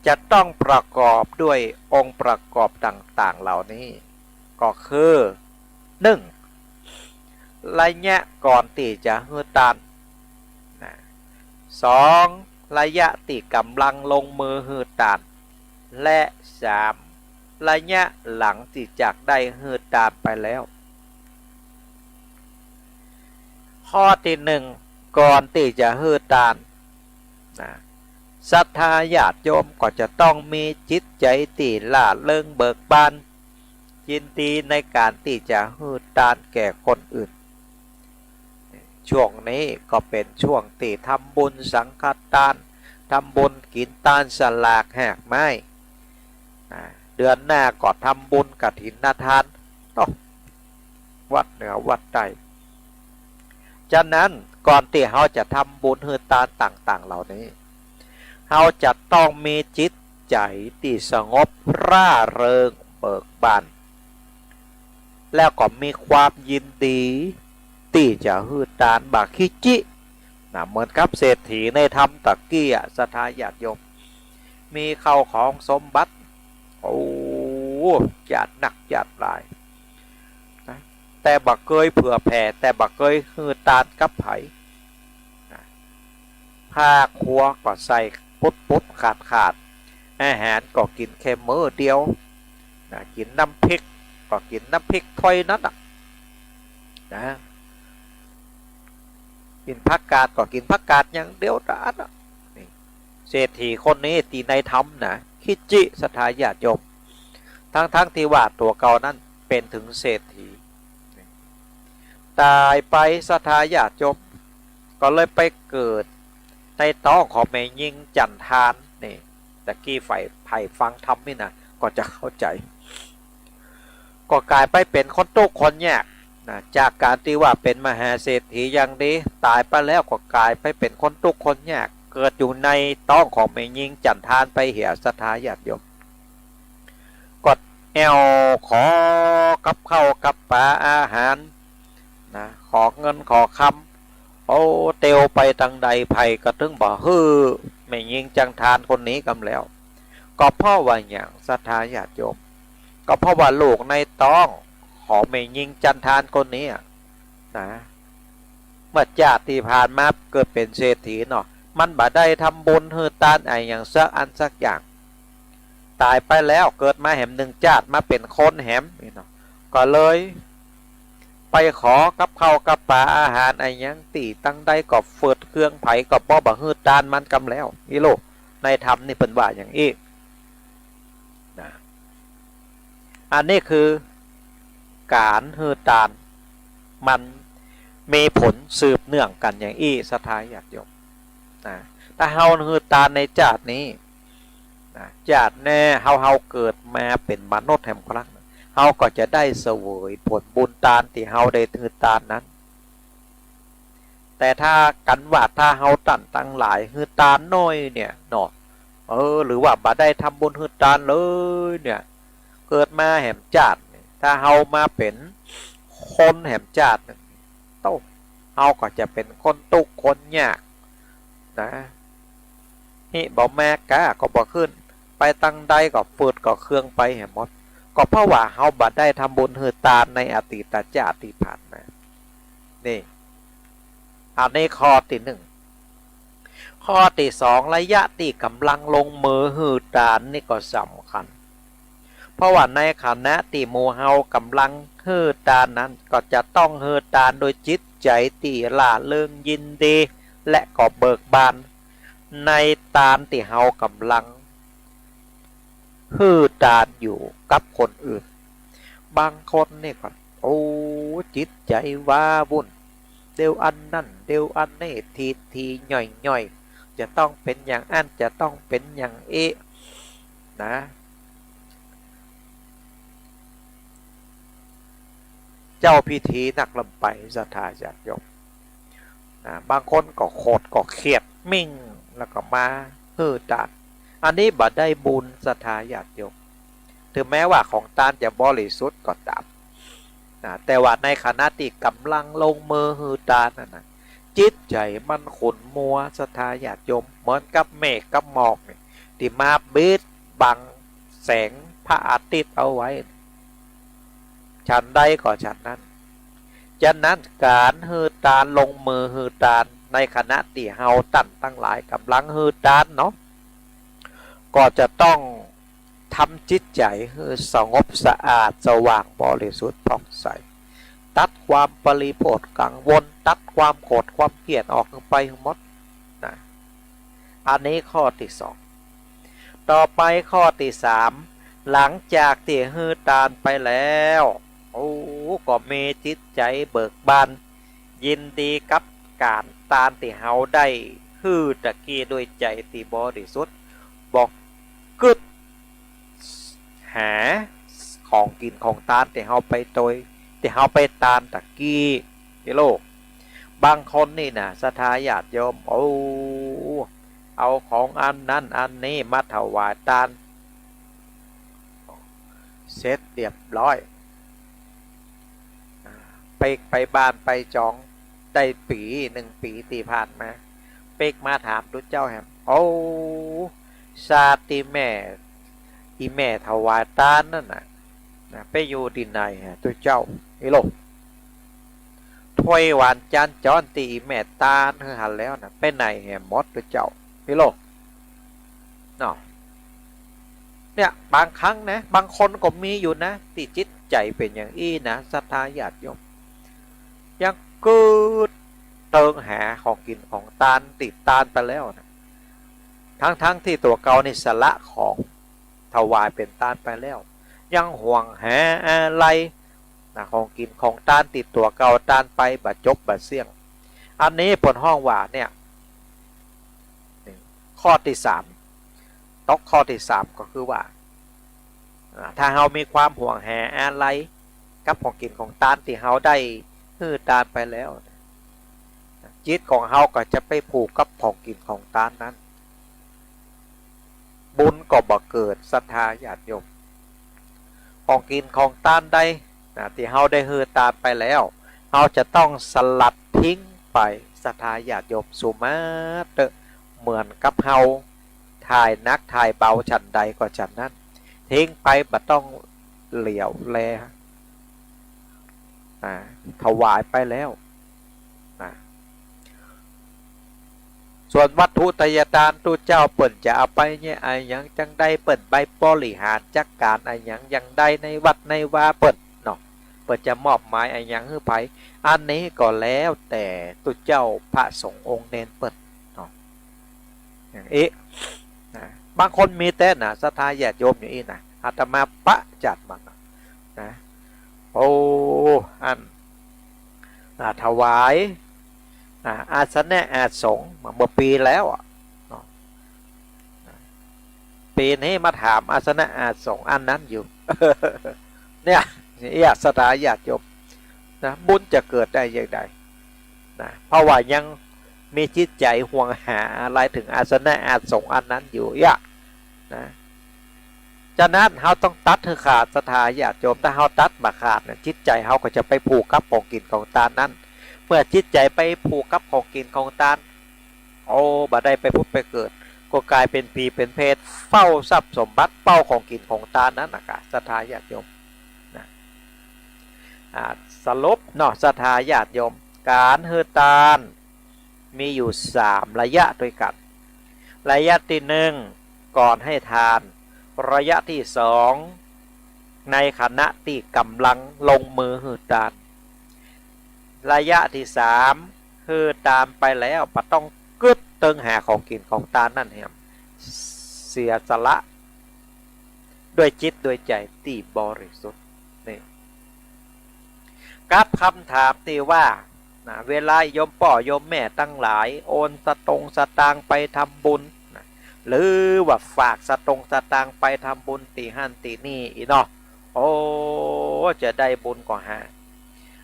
จะต้องประกอบด้วยองค์ประกอบต่างๆเหล่านี้ก็คือ 1. ระยะก่อนที่จะเฮือตานนะ 2. ระยะที่กำลังลงมือเฮือตานและ 3. ระยะหลังที่จากได้เฮือตานไปแล้วข้อที่ 1ก่อนที่จะเฮือตานนะศรัทธาญาติโยมก็จะต้องมีจิตใจที่ล่าเริงเบิกบานยินดีในการที่จะฮือตานแก่คนอื่นช่วงนี้ก็เป็นช่วงที่ทำบุญสังฆทานทำบุญกินทานสลากแหกไม้เดือนหน้าก็ทำบุญกฐินทานวัดเหนือวัดใต้ฉะนั้นก่อนที่เราจะทำบุญฮือตานต่างๆเหล่านี้เราจะต้องมีจิตใจที่สงบร่าเริงเบิกบานแล้วก็มีความยินดีที่จะฮือตานบาคิจินะเหมือนกับเศรษฐีในธรรมตะกี้ศรัทธาญาติโยมมีเข้าของสมบัติโอ้ญาติหนักญาติหลายนะแต่บักเกยเผื่อแผ่แต่บักเกยฮือตานกับไผผ้าครัวก็ใส่ปุ๊บขาดอาหารก็กินแค่มื้อเดียวนะกินน้ำพริกก็กินน้ำพริกถ้วยนั้นนะกินผักกาดก็กินผักกาดอย่างเดียวนะนี่เศรษฐีคนนี้ตีในธรรมนะคิจิศรัทธาญาติโยมทั้งที่ว่าตัวเก่านั้นเป็นถึงเศรษฐีตายไปศรัทธาญาติโยมก็เลยไปเกิดในท้องของแม่ยิงจันทานนี่ตะกี้ไผ่ฟังธรรมนี่นะก็จะเข้าใจก็กลายไปเป็นคนทุกข์คนยากนะจากการที่ว่าเป็นมหาเศรษฐีอย่างดีตายไปแล้วก็กลายไปเป็นคนทุกข์คนยากเกิดอยู่ในท้องของแม่ยิงจันทานไปเหี่ยศรัทธาญาติโยมกดแอวขอกับข้าวกับปลาอาหารนะขอเงินขอคำโอ้เตียวไปทางใดไผ่ก็ถึงบ่ฮือ ไม่ยิงจังทานคนนี้กำแล้วก็เพราะว่าอย่างศรัทธาญาติโยมก็เพราะว่าลูกในต้องของไม่ยิงจันทานคนนี้นะเมื่อชาติที่ผ่านมาเกิดเป็นเศรษฐีเนาะมันบ่ได้ทำบุญเฮือตานไออย่างสักอันสักอย่างตายไปแล้วเกิดมาแหมหนึ่งชาติมาเป็นคนแหมนี่เนาะก็เลยไปขอกับข้าวกับปลาอาหารไอยังตีตั้งได้ก็เฟิดเครื่องไผ่ก็บ่บ่ฮือตานมันกำแล้วนี่โลกในธรรมนี่เป็นว่าอย่างอีกนะอันนี้คือการฮือตานมันมีผลสืบเนื่องกันอย่างอี้ศรัทธาญาติโยมนะถ้าเฮาฮือตานในชาตินี้นะชาติแน่เฮาเกิดมาเป็นมนุษย์แห่งครั้งเฮาก็จะได้เสวยผลบุญตานที่เฮาได้ฮือตานนั้นแต่ถ้ากันว่าถ้าเฮาตั้งหลายฮือตานน้อยเนี่ยเนาะหรือว่าบ่ได้ทำบุญฮือตานเลยเนี่ยเกิดมาแห่งชาติถ้าเฮามาเป็นคนแห่งชาติโตเฮาก็จะเป็นคนตุกข์คนยากนะนี่บ่แม่กะก็บ่ขึ้นไปตั้งใดก็ฟืดก็เครื่องไปแห่หมดก็เพราะว่าเฮาบ่ได้ทำบุญฮือตานในอดีตชาติที่ผ่านมานี่อันนี้ข้อที่หนึ่งข้อที่สองระยะที่กำลังลงมือฮือตานนี่ก็สำคัญเพราะว่าในขณะที่หมู่เฮากำลังฮือตานนั้นก็จะต้องฮือตานโดยจิตใจที่ล่าเริงยินดีและก็เบิกบานในตานที่เฮากำลังฮือตานอยู่กับคนอื่นบางคนนี่ก็โอ้จิตใจว้าวุ่นเดี๋ยวอันนั่นเดี๋ยวอันนี้ทีย่อยจะต้องเป็นอย่างอันจะต้องเป็นอย่างนะเจ้าพิธีนักลำไปศรัทธาญาติโยมนะบางคนก็โคตรก็เครียดมิ่งแล้วก็มาฮือตานอันนี้บ่ได้บุญศรัทธาญาติโยมถึงแม้ว่าของตานจะบริสุทธิ์ก็ตามนะแต่ว่าในขณะที่กำลังลงมือฮือตานนะจิตใจมันขุ่นมัวศรัทธาญาติโยมเหมือนกับเมฆกับหมอกที่มาบิดบังแสงพระอาทิตย์เอาไว้ฉันใดก็ฉันนั้นฉะนั้นการฮือตานลงมือฮือตานในขณะที่เฮาตั้งหลายกำลังฮือตานเนาะก็จะต้องทำจิตใจให้สงบสะอาดสว่างบริสุทธิ์ผ่องใสตัดความปริโภทกังวลตัดความโกรธความเกลียดออกไปหมดนะอันนี้ข้อที่สองต่อไปข้อที่สามหลังจากที่ฮือตานไปแล้วก็มีจิตใจเบิกบานยินดีกับการตานที่เฮาได้ฮือตะกี้ด้วยใจที่บริสุทธิ์บอกกึดหาของกินของตานที่เฮาไปโดยที่เฮาไปตานตะกี้ที่โลกบางคนนี่นะศรัทธาญาติโยมเอาของอันนั้นอันนี้มาถวายตานเสร็จเรียบร้อยไปบ้านไปจองได้ปี1 ปีที่ผ่านมาเป็กมาถามทุกเจ้าแฮมชาติแม่อีแม่ถวายตานนั่นน่ะไปอยู่ที่ไหนฮะทุกเจ้าไอ้โลกถ้วยหวานจานจ้อนตีแม่ตานเฮหันแล้วนะไปไหนแฮมมดทุกเจ้าไอ้โลกเนาะเนี่ยบางครั้งนะบางคนก็มีอยู่นะที่จิตใจเป็นอย่างอี้นะศรัทธาญาติโยมยังเกิดเติงหาของกินของตานติดตานไปแล้วนะทั้งที่ตัวเก่าในสละของถวายเป็นตานไปแล้วยังห่วงหาอะไรนะของกินของตานติดตัวเก่าตานไปบัดจบบาดเสี่ยงอันนี้ผลห้องว่าเนี่ยข้อที่สามตกข้อที่สามก็คือว่าถ้าเฮามีความห่วงแหอะไรกับของกินของตานที่เฮาได้ฮือตานไปแล้วจิตของเฮาก็จะไปผูกกับของกินของตานนั้นบุญก็บ่เกิดศรัทธาญาติโยมของกินของตานใดที่เฮาได้ฮือตานไปแล้วเฮาจะต้องสลัดทิ้งไปศรัทธาญาติโยมสุมาเต เหมือนกับเฮาถ่ายนักถ่ายเบาฉันใดก็ฉันนั้นทิ้งไปบ่ต้องเหลียวแลถวายไปแล้วนะส่วนวัตถุทายทานตู้เจ้าเปิ่นจะเอาไปเนี่ยไอ้ยังจังได้เปิ่นใบบริหารจัดการไอ้ยังได้ในวัดในวาเปิ่นเนาะเปิ่นจะมอบหมายไอ้ยังให้ไผอันนี้ก็แล้วแต่ตู้เจ้าพระสงฆ์องค์เนนเปิ่นเนาะอย่างนี้นะบางคนมีแต่นะศรัทธาญาติโยมอย่างนี้นะอาตมาปะจัดมันนะโอ้อันถวายอาสนะอาสงมาเมื่อปีแล้วปีนี้มาถามอาสนะอาสงอันนั้นอยู่ เนี่ยสถาญาติโยมนะบุญจะเกิดได้อย่างไรนะเพราะว่ายังมีจิตใจห่วงหาอะไรถึงอาสนะอาสงอันนั้นอยู่นะฉะนั้นเราต้องตัดให้ขาดศรัทธาญาติโยมถ้าเราตัดมาขาดจิตใจเราก็จะไปผูกกับของกินของตานั้นเมื่อจิตใจไปผูกกับของกินของตาโอ้บ่ได้ไปพุทธไปเกิดก็กลายเป็นปีเป็นเพศเฝ้าทรัพย์สมบัติเป้าของกินของตานั้นนะศรัทธาญาติโยมนะสรุปเนาะศรัทธาญาติโยมการเฮือตานมีอยู่3ระยะด้วยกันระยะที่1ก่อนให้ทานระยะที่2ในขณะที่กำลังลงมือหือตานระยะที่3หือตามไปแล้วปะต้องกึดเติงหาของกินของตานนั่นแหมเสียสละด้วยจิตด้วยใจที่บริสุทธิ์นี่กับคำถามที่ว่าเวลาโยมพ่อโยมแม่ตั้งหลายโอนสตางค์ไปทำบุญหรือว่าฝากสตางค์ไปทำบุญตีหั่นตีนี่อีเนาะโอ้จะได้บุญกว่า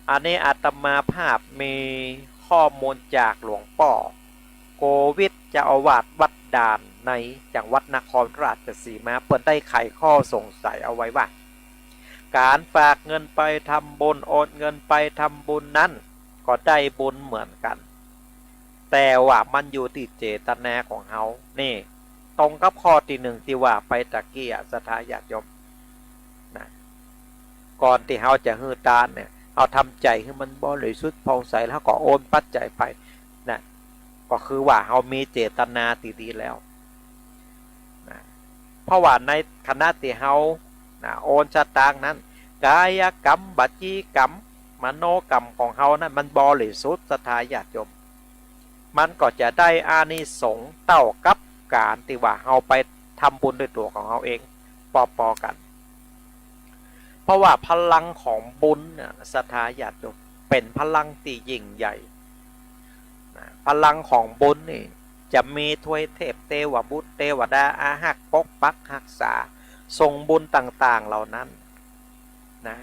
อันนี้อาตมาภาพมีข้อมูลจากหลวงพ่อโกวิทเจ้าอาวาสวัดด่านในจังหวัดนครราชสีมาเปิดได้ไขข้อสงสัยเอาไว้ว่าการฝากเงินไปทำบุญโอนเงินไปทำบุญนั้นก็ได้บุญเหมือนกันแต่ว่ามันอยู่ที่เจตนาของเฮานี่ตรงกับข้อที่1ที่ว่าไปตะเกียศรัทธาญาติโยมนะก่อนที่เฮาจะฮือตานเนี่ยเอาทำใจให้มันบริสุทธิ์ผ่องใสแล้วก็โอนปัจจัยไปนะก็คือว่าเฮามีเจตนาดีๆแล้วนะเพราะว่าในคณะที่เฮาโอนสตางค์นั้นกายกรรมวจีกรรมมโนกรรมของเฮานั้นมันบริสุทธิ์ศรัทธาญาติโยมมันก็จะได้อานิสงส์เท่ากับการที่ว่าเฮาไปทำบุญด้วยตัวของเฮาเองปอกันเพราะว่าพลังของบุญเนี่ยศรัทธาญาติโยมเป็นพลังที่ยิ่งใหญ่พลังของบุญนี่จะมีทวยเทพเทวบุตรเทวดาอาหักปกปักรักษาทรงบุญต่างๆเหล่านั้นนะ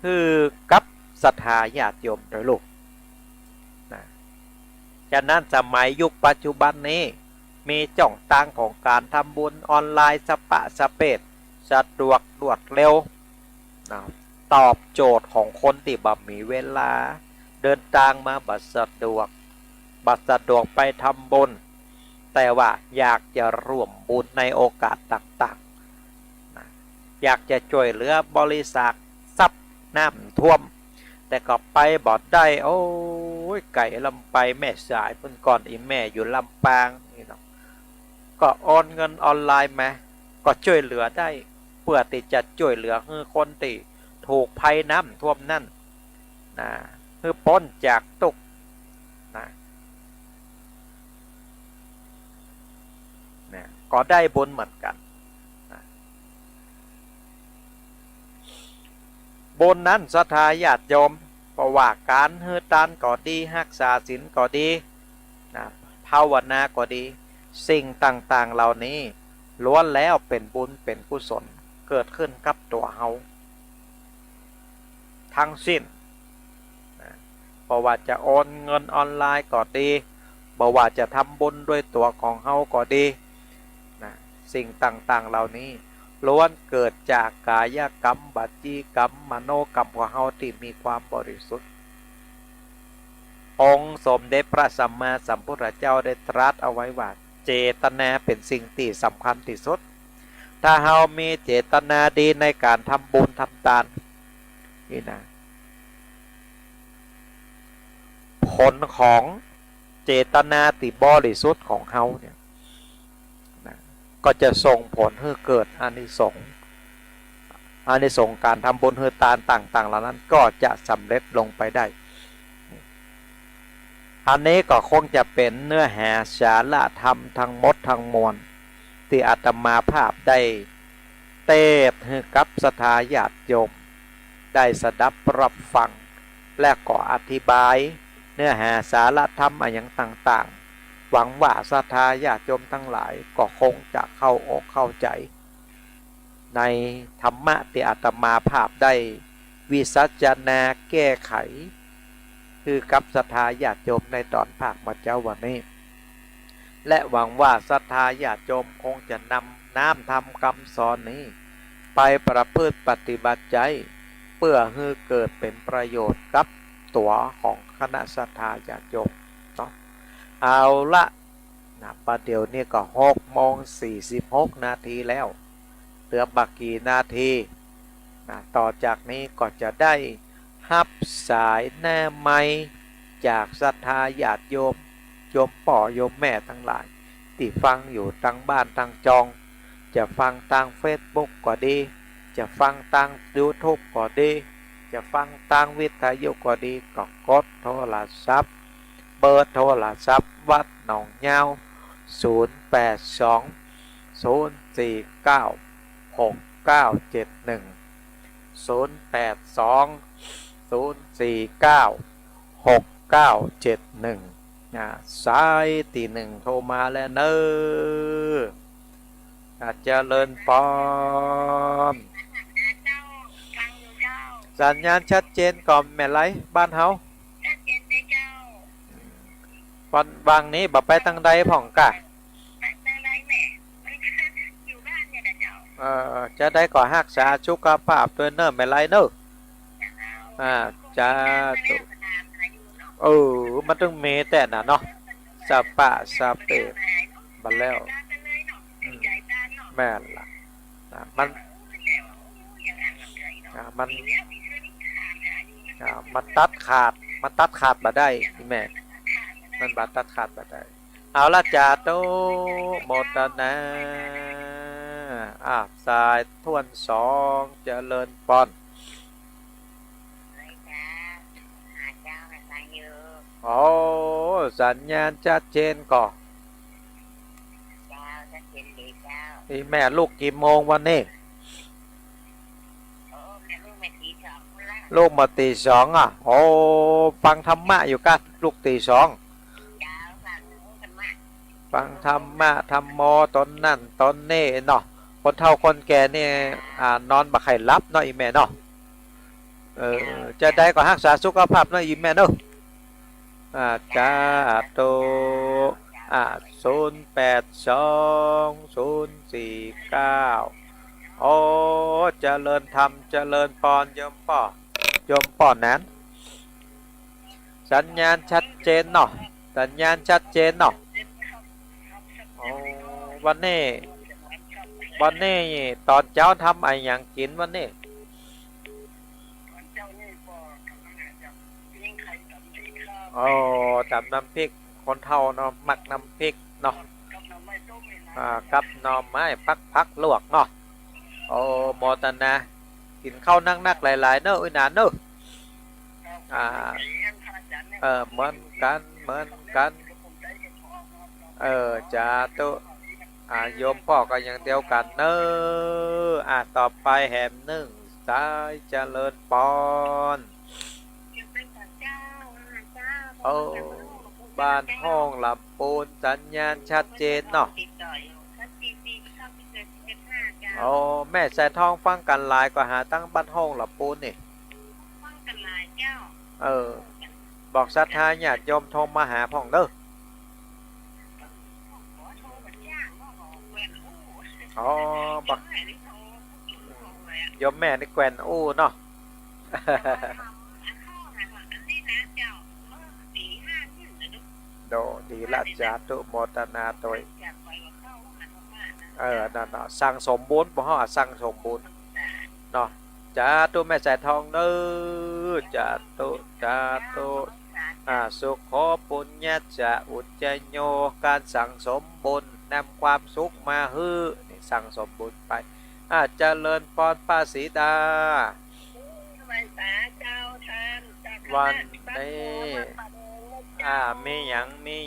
คือกับศรัทธาญาติโยมโดยลูกนะฉะนั้นสมัยยุคปัจจุบันนี้มีจ่องต่างของการทำบุญออนไลน์สปะสเปดสะดวกรวดเร็วนะตอบโจทย์ของคนที่บ่มีเวลาเดินทางมาบัดสะดวกไปทำบุญแต่ว่าอยากจะร่วมบุญในโอกาสต่างๆนะอยากจะช่วยเหลือบริษัททรัพย์น้ำท่วมแต่ก็ไปบอดได้โอ้ยไก่ลำไปแม่สายเพิ่นก่อนอีแม่อยู่ลำปางนี่เนาะก็โอนเงินออนไลน์มาก็ช่วยเหลือได้เพื่อที่จะช่วยเหลือให้คนที่ถูกภัยน้ำท่วมนั่นนะคือพ้นจากทุกข์นะก็ได้บุญเหมือนกันนะบุญนั้นศรัทธาญาติโยมเพราะว่าการฮือตานก็ดีรักษาศีลก็ดีนะภาวนาก็ดีสิ่งต่างๆเหล่านี้ล้วนแล้วเป็นบุญเป็นกุศลเกิดขึ้นกับตัวเฮาทั้งสิ้นนะเพราะว่าจะโอนเงินออนไลน์ก็ดีเพราะว่าจะทำบุญด้วยตัวของเฮาก็ดีนะสิ่งต่างๆเหล่านี้ล้วนเกิดจากกายกรรมวจีกรรมมโนกรรมของเฮาที่มีความบริสุทธิ์พ องค์สมเด็จพระสัมมาสัมพุทธเจ้าได้ตรัสเอาไว้ว่าเจตนาเป็นสิ่งที่สำคัญที่สุดถ้าเรามีเจตนาดีในการทำบุญทำทานนี่นะผลของเจตนาที่บริสุทธิ์ของเราเนี่ยนะก็จะส่งผลให้เกิดอานิสงส์การทำบุญให้ทานต่างๆเหล่านั้นก็จะสำเร็จลงไปได้อันนี้ก็คงจะเป็นเนื้อหาสาระธรรมทั้งหมดทั้งมวลที่อาตมาภาพได้เทศน์ให้กับศรัทธาญาติโยมได้สดับรับฟังและก็อธิบายเนื้อหาสาระธรรมอย่างต่างๆหวังว่าศรัทธาญาติโยมทั้งหลายก็คงจะเข้าอกเข้าใจในธรรมะที่อาตมาภาพได้วิสัชนาแก้ไขคือกับศรัทธาญาติโยมในตอนภาคมาเจ้าวันนี้และหวังว่าศรัทธาญาติโยมคงจะนำน้ำธรรมคำสอนนี้ไปประพฤติปฏิบัติใจเพื่อให้เกิดเป็นประโยชน์กับตัวของคณะศรัทธาญาติโยมเนาะเอาละนะประเดี๋ยวนี้ก็6:46 นาทีแล้วเหลือบักกี่นาทีนะต่อจากนี้ก็จะได้รับสายแน่ไม้จากศรัทธาญาติโยมป่อโยมแม่ทั้งหลายที่ฟังอยู่ตั้งบ้านตั้งจองจะฟังทาง Facebook ก็ดีจะฟังทาง YouTube ก็ดีจะฟังทางวิทยุก็ดีก็กดโทรศัพท์เบอร์โทรศัพท์วัดหนองยาว0820496971สายที่หนึ่งโทรมาแล้วเนอะเจริญพรสัญญาณชัดเจนก่อนแม่ไรบ้านเฮาวันวางนี้บ่ไปตั้งใดผ่องกะจะได้ก่อรักษาสุขภาพด้วยเนอะแม่ไรเนอะจะมันต้องมีแต่น่ะเนาะสปะสเปดบัดแล้วแม่นล่ะมันตัดขาดมาได้ที่แม่มันบาตัดขาดมาได้เอาละจ่าโตโมตนาสายทวน2เจริญปอนสัญญาณชัดเจนก่อนที่แม่ลูกกี่โมงวันนี้ลูกมาตี 2ฟังธรรมะอยู่กันลูกตี 2ฟังธรรมะธรรมโมตนนั่นตนนี่เนาะคนเฒ่าคนแก่นี่นอนบ่ใครรับเนาะอีแม่เนาะจะได้ก็รักษาสุขภาพเนาะอีแม่เนาะจ้าโต082049เจริญธรรมเจริญพรโยมป่อนั้นสัญญาณชัดเจนเนาะวันนี้ตอนเช้าทำอะไรอย่างกินวันนี้ตำน้ำพริกคนเฒ่าเนาะมักน้ำพริกเนาะกับหน่อไม้พักลวกเนาะโมตนากินข้าวนักหลายๆเนอะนานเนอะเหมือนกันจ้าตุโยมพ่อก็ยังเดียวกันเนอะต่อไปแหม1สายเจริญปอนบ้านห้องลำปูนสัญญาณชัดเจนเนาะแม่ใส่ทองฟังกันหลายก็หาตั้งบ้านห้องลำปูนนี่บอกศรัทธาญาติโยมโทรมาหาพ่องเด้อบักโยมแม่นี่แกวนเนาะ โดดีละจาตุโมทนาโดยนั่นเนาะสั่งสมบูรณ์บ่ฮอสั่งสมบูรณ์เนาะจาตุแม่สายทองเด้อจาตุจาตุสุขโขปุญญะจะอุจจโยการสั่งสมบุญนำความสุขมาฮื้อนี่สั่งสมบุญไปเจริญพรป้าสีดาวันนี้มีห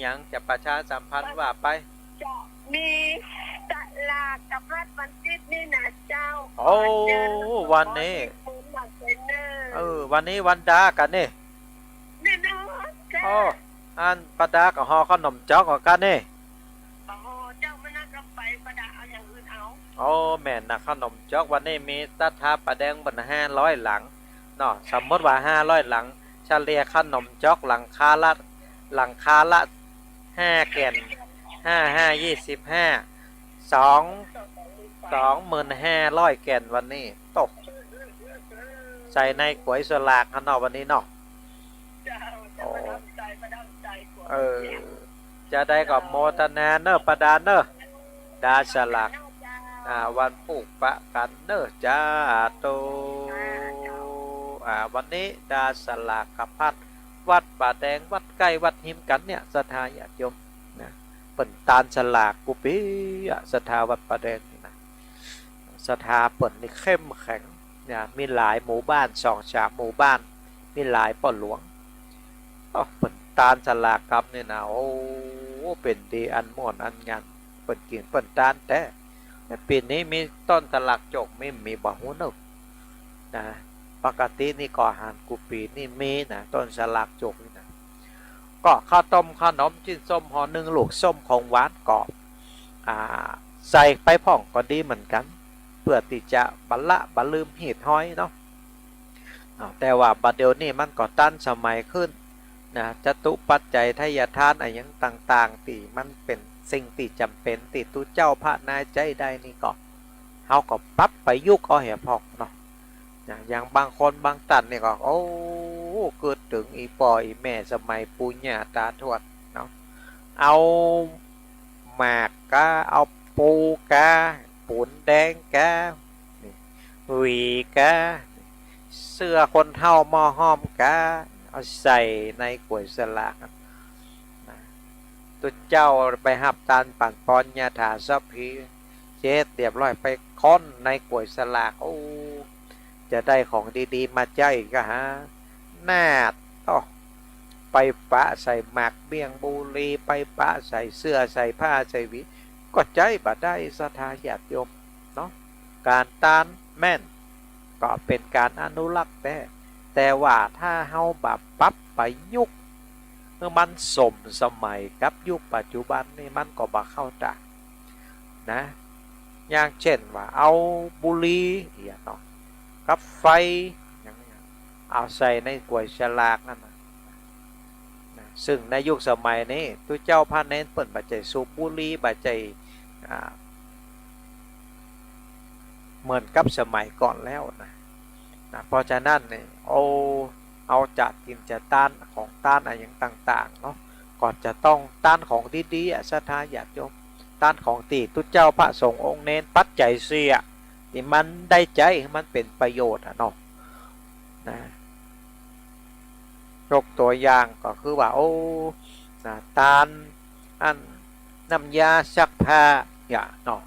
ยังจะประชาสัมพันธ์ว่าไปมีตลาดกับพัดวันติดนี่นะเจ้าโอ้วันนี้วันนี้วันดากันนี่นี่นะโอ้อันประดากับห่อขนมจ๊อกกันนี่เจ้าไม่น่ากับไปประดาเอาอย่างอื่นเอาโอ้แม่นะขนมจ๊อกวันนี้มีตัดทาประแดงบน500หลังเนาะสมมติว่า500หลังเฉลี่ยขนมจ๊อกหลังคาละ5แก่น25,500แก่นวันนี้ตกใส่ในก๋วยสลากขนมวันนี้เนาะจะได้กับโมทนาเนอประดาเนอดาสลักวันปลูกปะกันเนอจ้าโตวันนี้ดาสลักกับพัดวัดป่าแดงวัดใกล้วัดหิมกันเนี่ยสถาญาติโยมนะเปิ่นตาลสลากกุปีสถาวัดป่าแดงนี่นะสถาเปิ่นนี่เข้มแข็งเนี่ยมีหลายหมู่บ้าน2-3หมู่บ้านมีหลายป่อหลวงเปิ่นตาลสลากครับเนี่ยนะโอ้เป็นดีอันม่วนอันงานเปิ่นกินเปิ่นตาลแต่ปีนี้มีต้นสลักจกไม่มีบ่หูนึกนะปกตินี่ก่อหานกุปีนี่มีนะต้นสลักจกนี่นะก็ข้าวต้มขนมจิ้นส้มห่อหนึ่งลูกส้มของหวานกรอบใส่ไปพ่องก็ดีเหมือนกันเพื่อที่จะบรรลืมหีดห้อยเนาะแต่ว่าบัดเดี๋ยวนี้มันก็ตั้นสมัยขึ้นนะจตุปัจจัยทายทานอะไรอย่างต่างๆที่มันเป็นสิ่งที่จำเป็นติดตุเจ้าพระนายใจได้นี่ก็เขาก็ปรับไปยุกเอาเหี่ยพอกเนาะอย่างบางคนบางตันเนี่ยก็โอ้เกิดถึงอีปออีแม่สมัยปู่ย่าตาทวดเนาะเอาหมากกาเอาปูกาปูนแดงกาหวีกาเสื้อคนเฒ่าหม้อห้อมกาเอาใส่ในกล้วยสลากตัวเจ้าไปหับตาลปั่นปอนยาถาซับพีเช็ดเรียบร้อยไปค้นในกล้วยสลากโอ้จะได้ของดีๆมาใจก็ฮะหน้าไปปะใส่หมากเบี้ยงบุรีไปปะใส่เสื้อใส่ผ้าใส่วิก็ใจบ่ได้สถาญาติโยมเนาะการตานแม่นก็เป็นการอนุรักษ์แต่ว่าถ้าเฮาแบบปรับไปยุคเมื่อมันสมสมัยกับยุคปัจจุบันนี่มันก็บ่เข้าใจนะอย่างเช่นว่าเอาบุหรี่เนาะกับไฟอย่างนี้เอาใส่ในกล้วยฉลากนั่นนะซึ่งในยุคสมัยนี้ตัวเจ้าพระเน้นเปิดบัจจัยสูบบุหรี่บัจจัยเหมือนกับสมัยก่อนแล้วนะเพราะฉะนั้นเนี่ยเอาจะกินจะต้านของต้านอะไรอย่างต่างๆเนาะก่อนจะต้องต้านของดีๆศรัทธาญาติโยมต้านของตีตุเจ้าพระสงฆ์องค์เน้นปัจจัยเสียที่มันได้ใจมันเป็นประโยชน์เนาะนะยกตัวอย่างก็คือว่าตาลอันน้ำยาซักผ้าเนาะ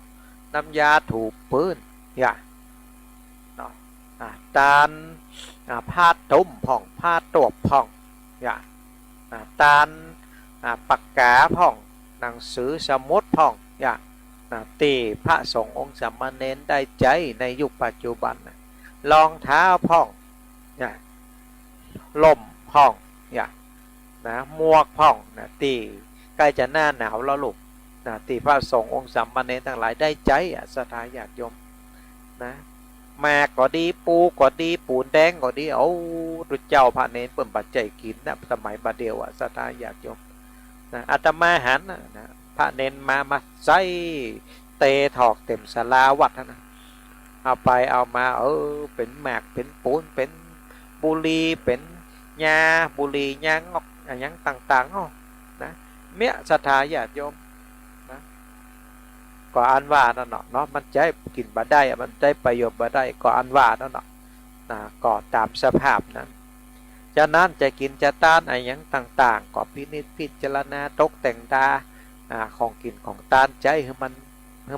น้ำยาถูปืนเนาะตาลผ้าตุ่มผ่องผ้าตวบผ่องตาลปากกาผ่องหนังสือสมุดผ่องตีพระสงฆ์องค์สามเณรได้ใจในยุคปัจจุบันรองเท้าผ่องล่มผ่องหมวกผ่องตีใกล้จะหน้าหนาวแล้วลูกตีพระสงฆ์องค์สามเณรทั้งหลายได้ใจศรัทธาญาติโยมนะแม่ก็ดีปูก็ดีปูนแดงก็ดีตุเจ้าพระเนรเปิ่นปัจจัยกินนะสมัยบัดเดียวศรัทธาญาติโยมอาตมาหันนะพระเนรมาใส่เตถอกเต็มศาลาวัดนะเอาไปเอามาเป็นหมากเป็นปูนเป็นบุหรี่เป็นยาบุหรี่ยางอกอย่างต่างๆนะ เมียศรัทธาญาติโยมนะก็อันว่านั่นเนาะมันใจกินบ่ได้มันใจประโยชน์บ่ได้ก็อันว่านั่นเนาะนะก็ตามสภาพนั้นฉะนั้นจะกินจะต้านอะไรอย่างต่างๆก็พินิจพิจารณาตกแต่งตาของกินของต้านใจให้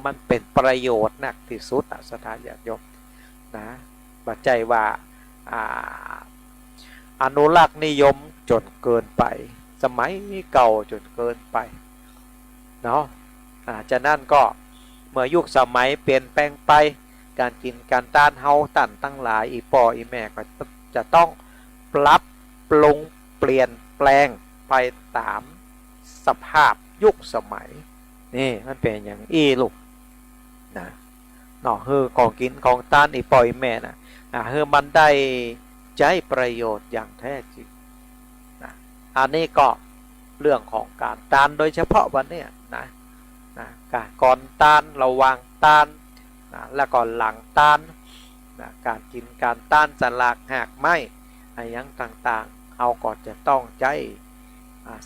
มันเป็นประโยชน์นักที่สุดศรัทธาญาติโยมนะบ่ใจว่าอนุรักษ์นิยมจนเกินไปสมัยเก่าจนเกินไปเนาะจากนั้นก็เมื่อยุคสมัยเปลี่ยนแปลงไปการกินการต้านเฮาตันตั้งหลายอีป่ออีแม่ก็จะต้องปรับปรุงเปลี่ยนแปลงไปตามสภาพยุคสมัยนี่มันเป็นอย่างลูกนะเนาะคือของกินของต้านอีป่ออีแม่นะคือมันได้ใช้ประโยชน์อย่างแท้จริงนะอันนี้ก็เรื่องของการต้านโดยเฉพาะวันนี้นะการก่อนต้านระวังต้านนะแล้วก็หลังต้านนะการกินการต้านสลากหากไม่อะไรอย่างต่างๆเราก็จะต้องใช้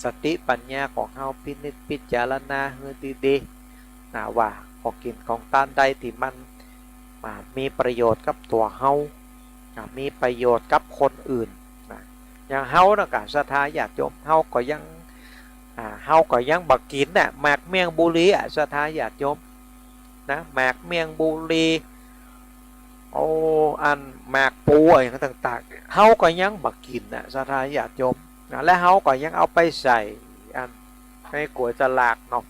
สติปัญญาของเราพินิจพิจารณาให้ดีๆนะว่าของกินของต้านใดที่มันมีประโยชน์กับตัวเรามีประโยชน์กับคนอื่นนะอย่างเฮานะกะศรัทธาญาติโยมเฮาก็ยังบักกินน่ะหมากเมียงบุรีศรัทธาญาติโยมนะหมากเมียงบุรีอันหมากปูอะไรต่างๆเฮาก็ยังบักกินน่ะศรัทธาญาติโยมนะและเฮาก็ยังเอาไปใส่อันในก๋วยสลากเนาะ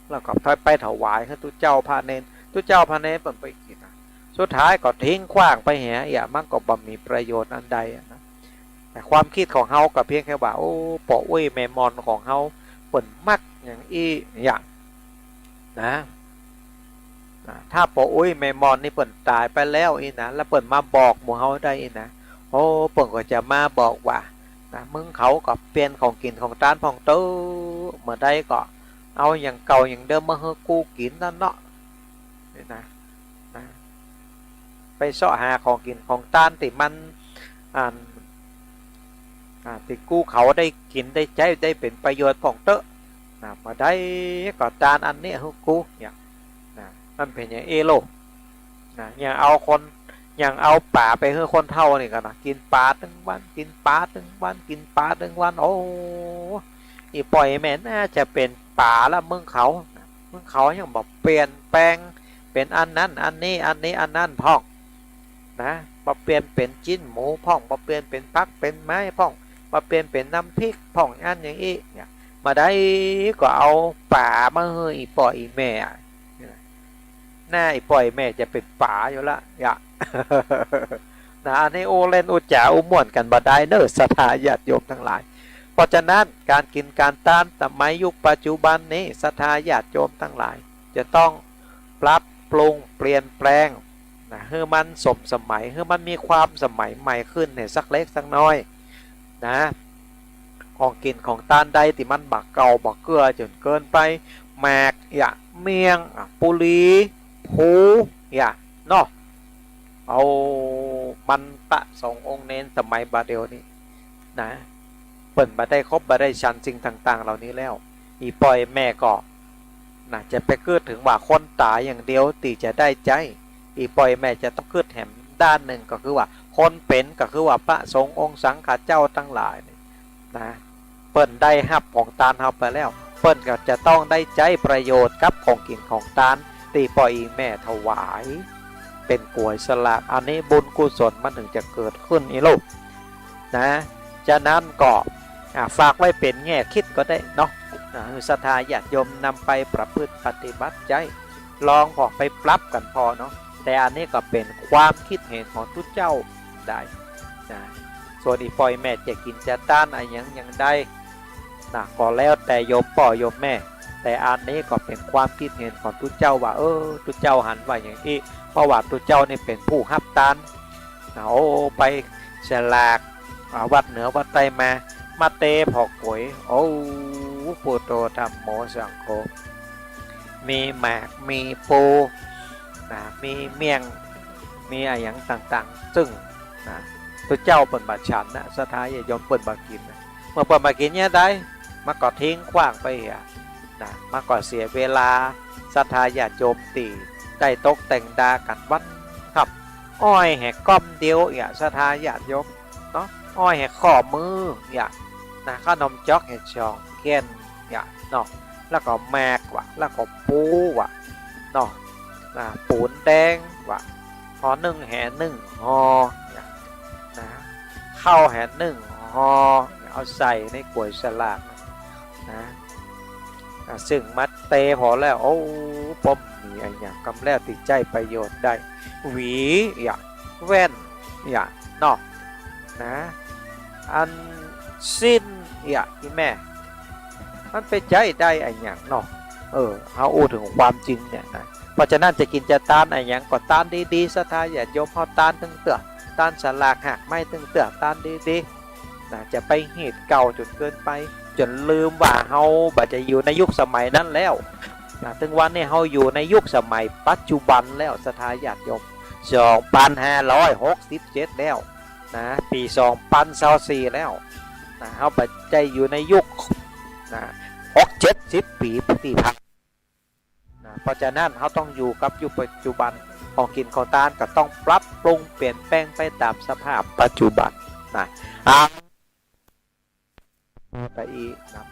แล้วก็ไปถวายให้ตุเจ้าพระเนรเปิ่นไปกินสุดท้ายก็ทิ้งขว้างไปแหอย่ามันก็บ่มีประโยชน์อันใดนะแต่ความคิดของเฮาก็เพียงแค่ว่าปออุ้ยแม่มอนของเฮาเปิ่นมักอย่างอย่างนะถ้าปออุ้ยแม่มอนนี่เปิ่นตายไปแล้วนะแล้วเปิ่นมาบอกหมู่เฮาได้นะเปิ่นก็จะมาบอกว่านะมึงเขาก็เปลี่ยนของกินของต้านของเต้อเมื่อใดก็เอาอย่างเก่าอย่างเดิมมาให้กูกินนั่นเนาะนี่นะไปเสาะหาของกินของต้านที่มันที่กู้เขาได้กินได้ใช้ได้เป็นประโยชน์ของเตอะมาได้ก็ต้านอันนี้ให้กูอย่างนั่นเป็นอย่างโลอย่างเอาป่าไปให้คนเท่านี่กันนะกินปลาทั้งวันกินปลาทั้งวันอีปล่อยแม่น่าจะเป็นป่าแล้วเมืองเขายังบอกเปลี่ยนแปลงเป็นอันนั้นอันนี้อันนั้นพ่องนะมาเปลี่ยนเป็นจิ้นหมูพ่องมาเปลี่ยนเป็นพักเป็นไม้พ่องมาเปลี่ยนเป็นน้ำพริกพ่องอันอย่างนี้เนี่ยมาได้ก็เอาป่ามาเฮ้ยปล่อยแม่หน้าปล่อยแม่จะเป็นป่าอยู่ละอย่านะในโอเล่นโอจ๋าโอม่วนกันบ่ได้เนอศรัทธาญาติโยมทั้งหลายเพราะฉะนั้นการกินการต้านสมัยยุคปัจจุบันนี้ศรัทธาญาติโยมทั้งหลายจะต้องปรับปรุงเปลี่ยนแปลงให้มันสมัยให้มันมีความสมัยใหม่ขึ้นเนี่ยสักเล็กสักน้อยนะของกินของต้านใดที่มันบักเก่าบักเกลือจนเกินไปแหมกเมียงปุรีผูเนาะเอามันประสงค์องค์เน้นสมัยบาเดียวนี้นะเปิ่นมาได้ครบมาได้ชันสิ่งต่างๆเหล่านี้แล้วอีปล่อยแม่ก็จะไปเกิดถึงว่าคนตายอย่างเดียวตีจะได้ใจอีปล่อยแม่จะต้องเกิดแถมด้านหนึ่งก็คือว่าคนเป็นก็คือว่าพระสงฆ์องค์สังฆเจ้าทั้งหลายนะเปิ้นได้ฮับของตานเฮาไปแล้วเปิ้นก็จะต้องได้ใจประโยชน์กับของกินของตานตีปล่อยแม่ถวายเป็นกวยสลากอันนี้บุญกุศลมันถึงจะเกิดขึ้นอีลูกนะฉะนั้นก็ฝากไว้เป็นแง่คิดก็ได้เนาะศรัทธาญาติโยมนำไปประพฤติปฏิบัติใจลองพอไปปรับกันพอเนาะแต่อันนี้ก็เป็นความคิดเห็นของทุกเจ้าได้นะส่วนอีปล่อยแม่จะกินจะต้านอะไรอย่างใดก็แล้วแต่โยมพ่อโยมแม่แต่อันนี้ก็เป็นความคิดเห็นของทุกเจ้าว่าทุกเจ้าหันว่าอย่างที่เพราะว่าทุกเจ้านี่เป็นผู้ฮับต้านไปฉลากวัดเหนือวัดใต้มาเตพอกก๋วยปุโตธรรมโมสังโฆมีหมากมีปูมีเมี่ยงมีอะไรอย่างต่างๆซึ่งตัวเจ้าเปิ่นบาฉันนะสถายยมเปิ่นบากินเมื่อเปิ่นบากินเนี่ยได้ มาก็ทิ้งขว้างไปนะมาก็เสียเวลาศรัทธาญาติโยมตีได้ตกแต่งดากันวัดครับอ้อยแหกก้อมเดียวศรัทธาญาติโยมเนาะอ้อยแหกข้อมือนะขนมจ๊อกแหกช่องเกี้ยนเนาะแล้วก็แมกแล้วก็ปูเนาะปูนแดงหอ1แห่1หอนะข้าวแห่1หอเอาใส่ในกล้วยสลากนะซึ่งมัดเตพอแล้วโอ้ป้อมมีอะไรอย่างกำแล้วติดใจประโยชน์ได้หวีแว่นเนาะนะอันสิ้นที่แม่มันไปใจได้อะไรอย่างเนาะเอาอู้ถึงความจริงเนี่ยนะเพราะฉะนั้นจะกินจะต้านอะไรอย่างก็ต้านดีๆศรัทธาญาติโยมเขาต้านตึงเตือต้านสลากหักไม่ตึงเตือต้านดีๆนะจะไปเหตุเก่าจนเกินไปจนลืมว่าเฮาบัดจะอยู่ในยุคสมัยนั้นแล้วนะถึงวันนี้เฮาอยู่ในยุคสมัยปัจจุบันแล้วศรัทธาญาติโยม2567แล้วนะปี2024แล้วนะเฮาบัดใจอยู่ในยุคนะ60-70 ปีที่ผ่านนะเพราะฉะนั้นเฮาต้องอยู่กับยุคปัจจุบันของกินของทานก็ต้องปรับปรุงเปลี่ยนแปลงไปตามสภาพปัจจุบันนะไปอีกนะ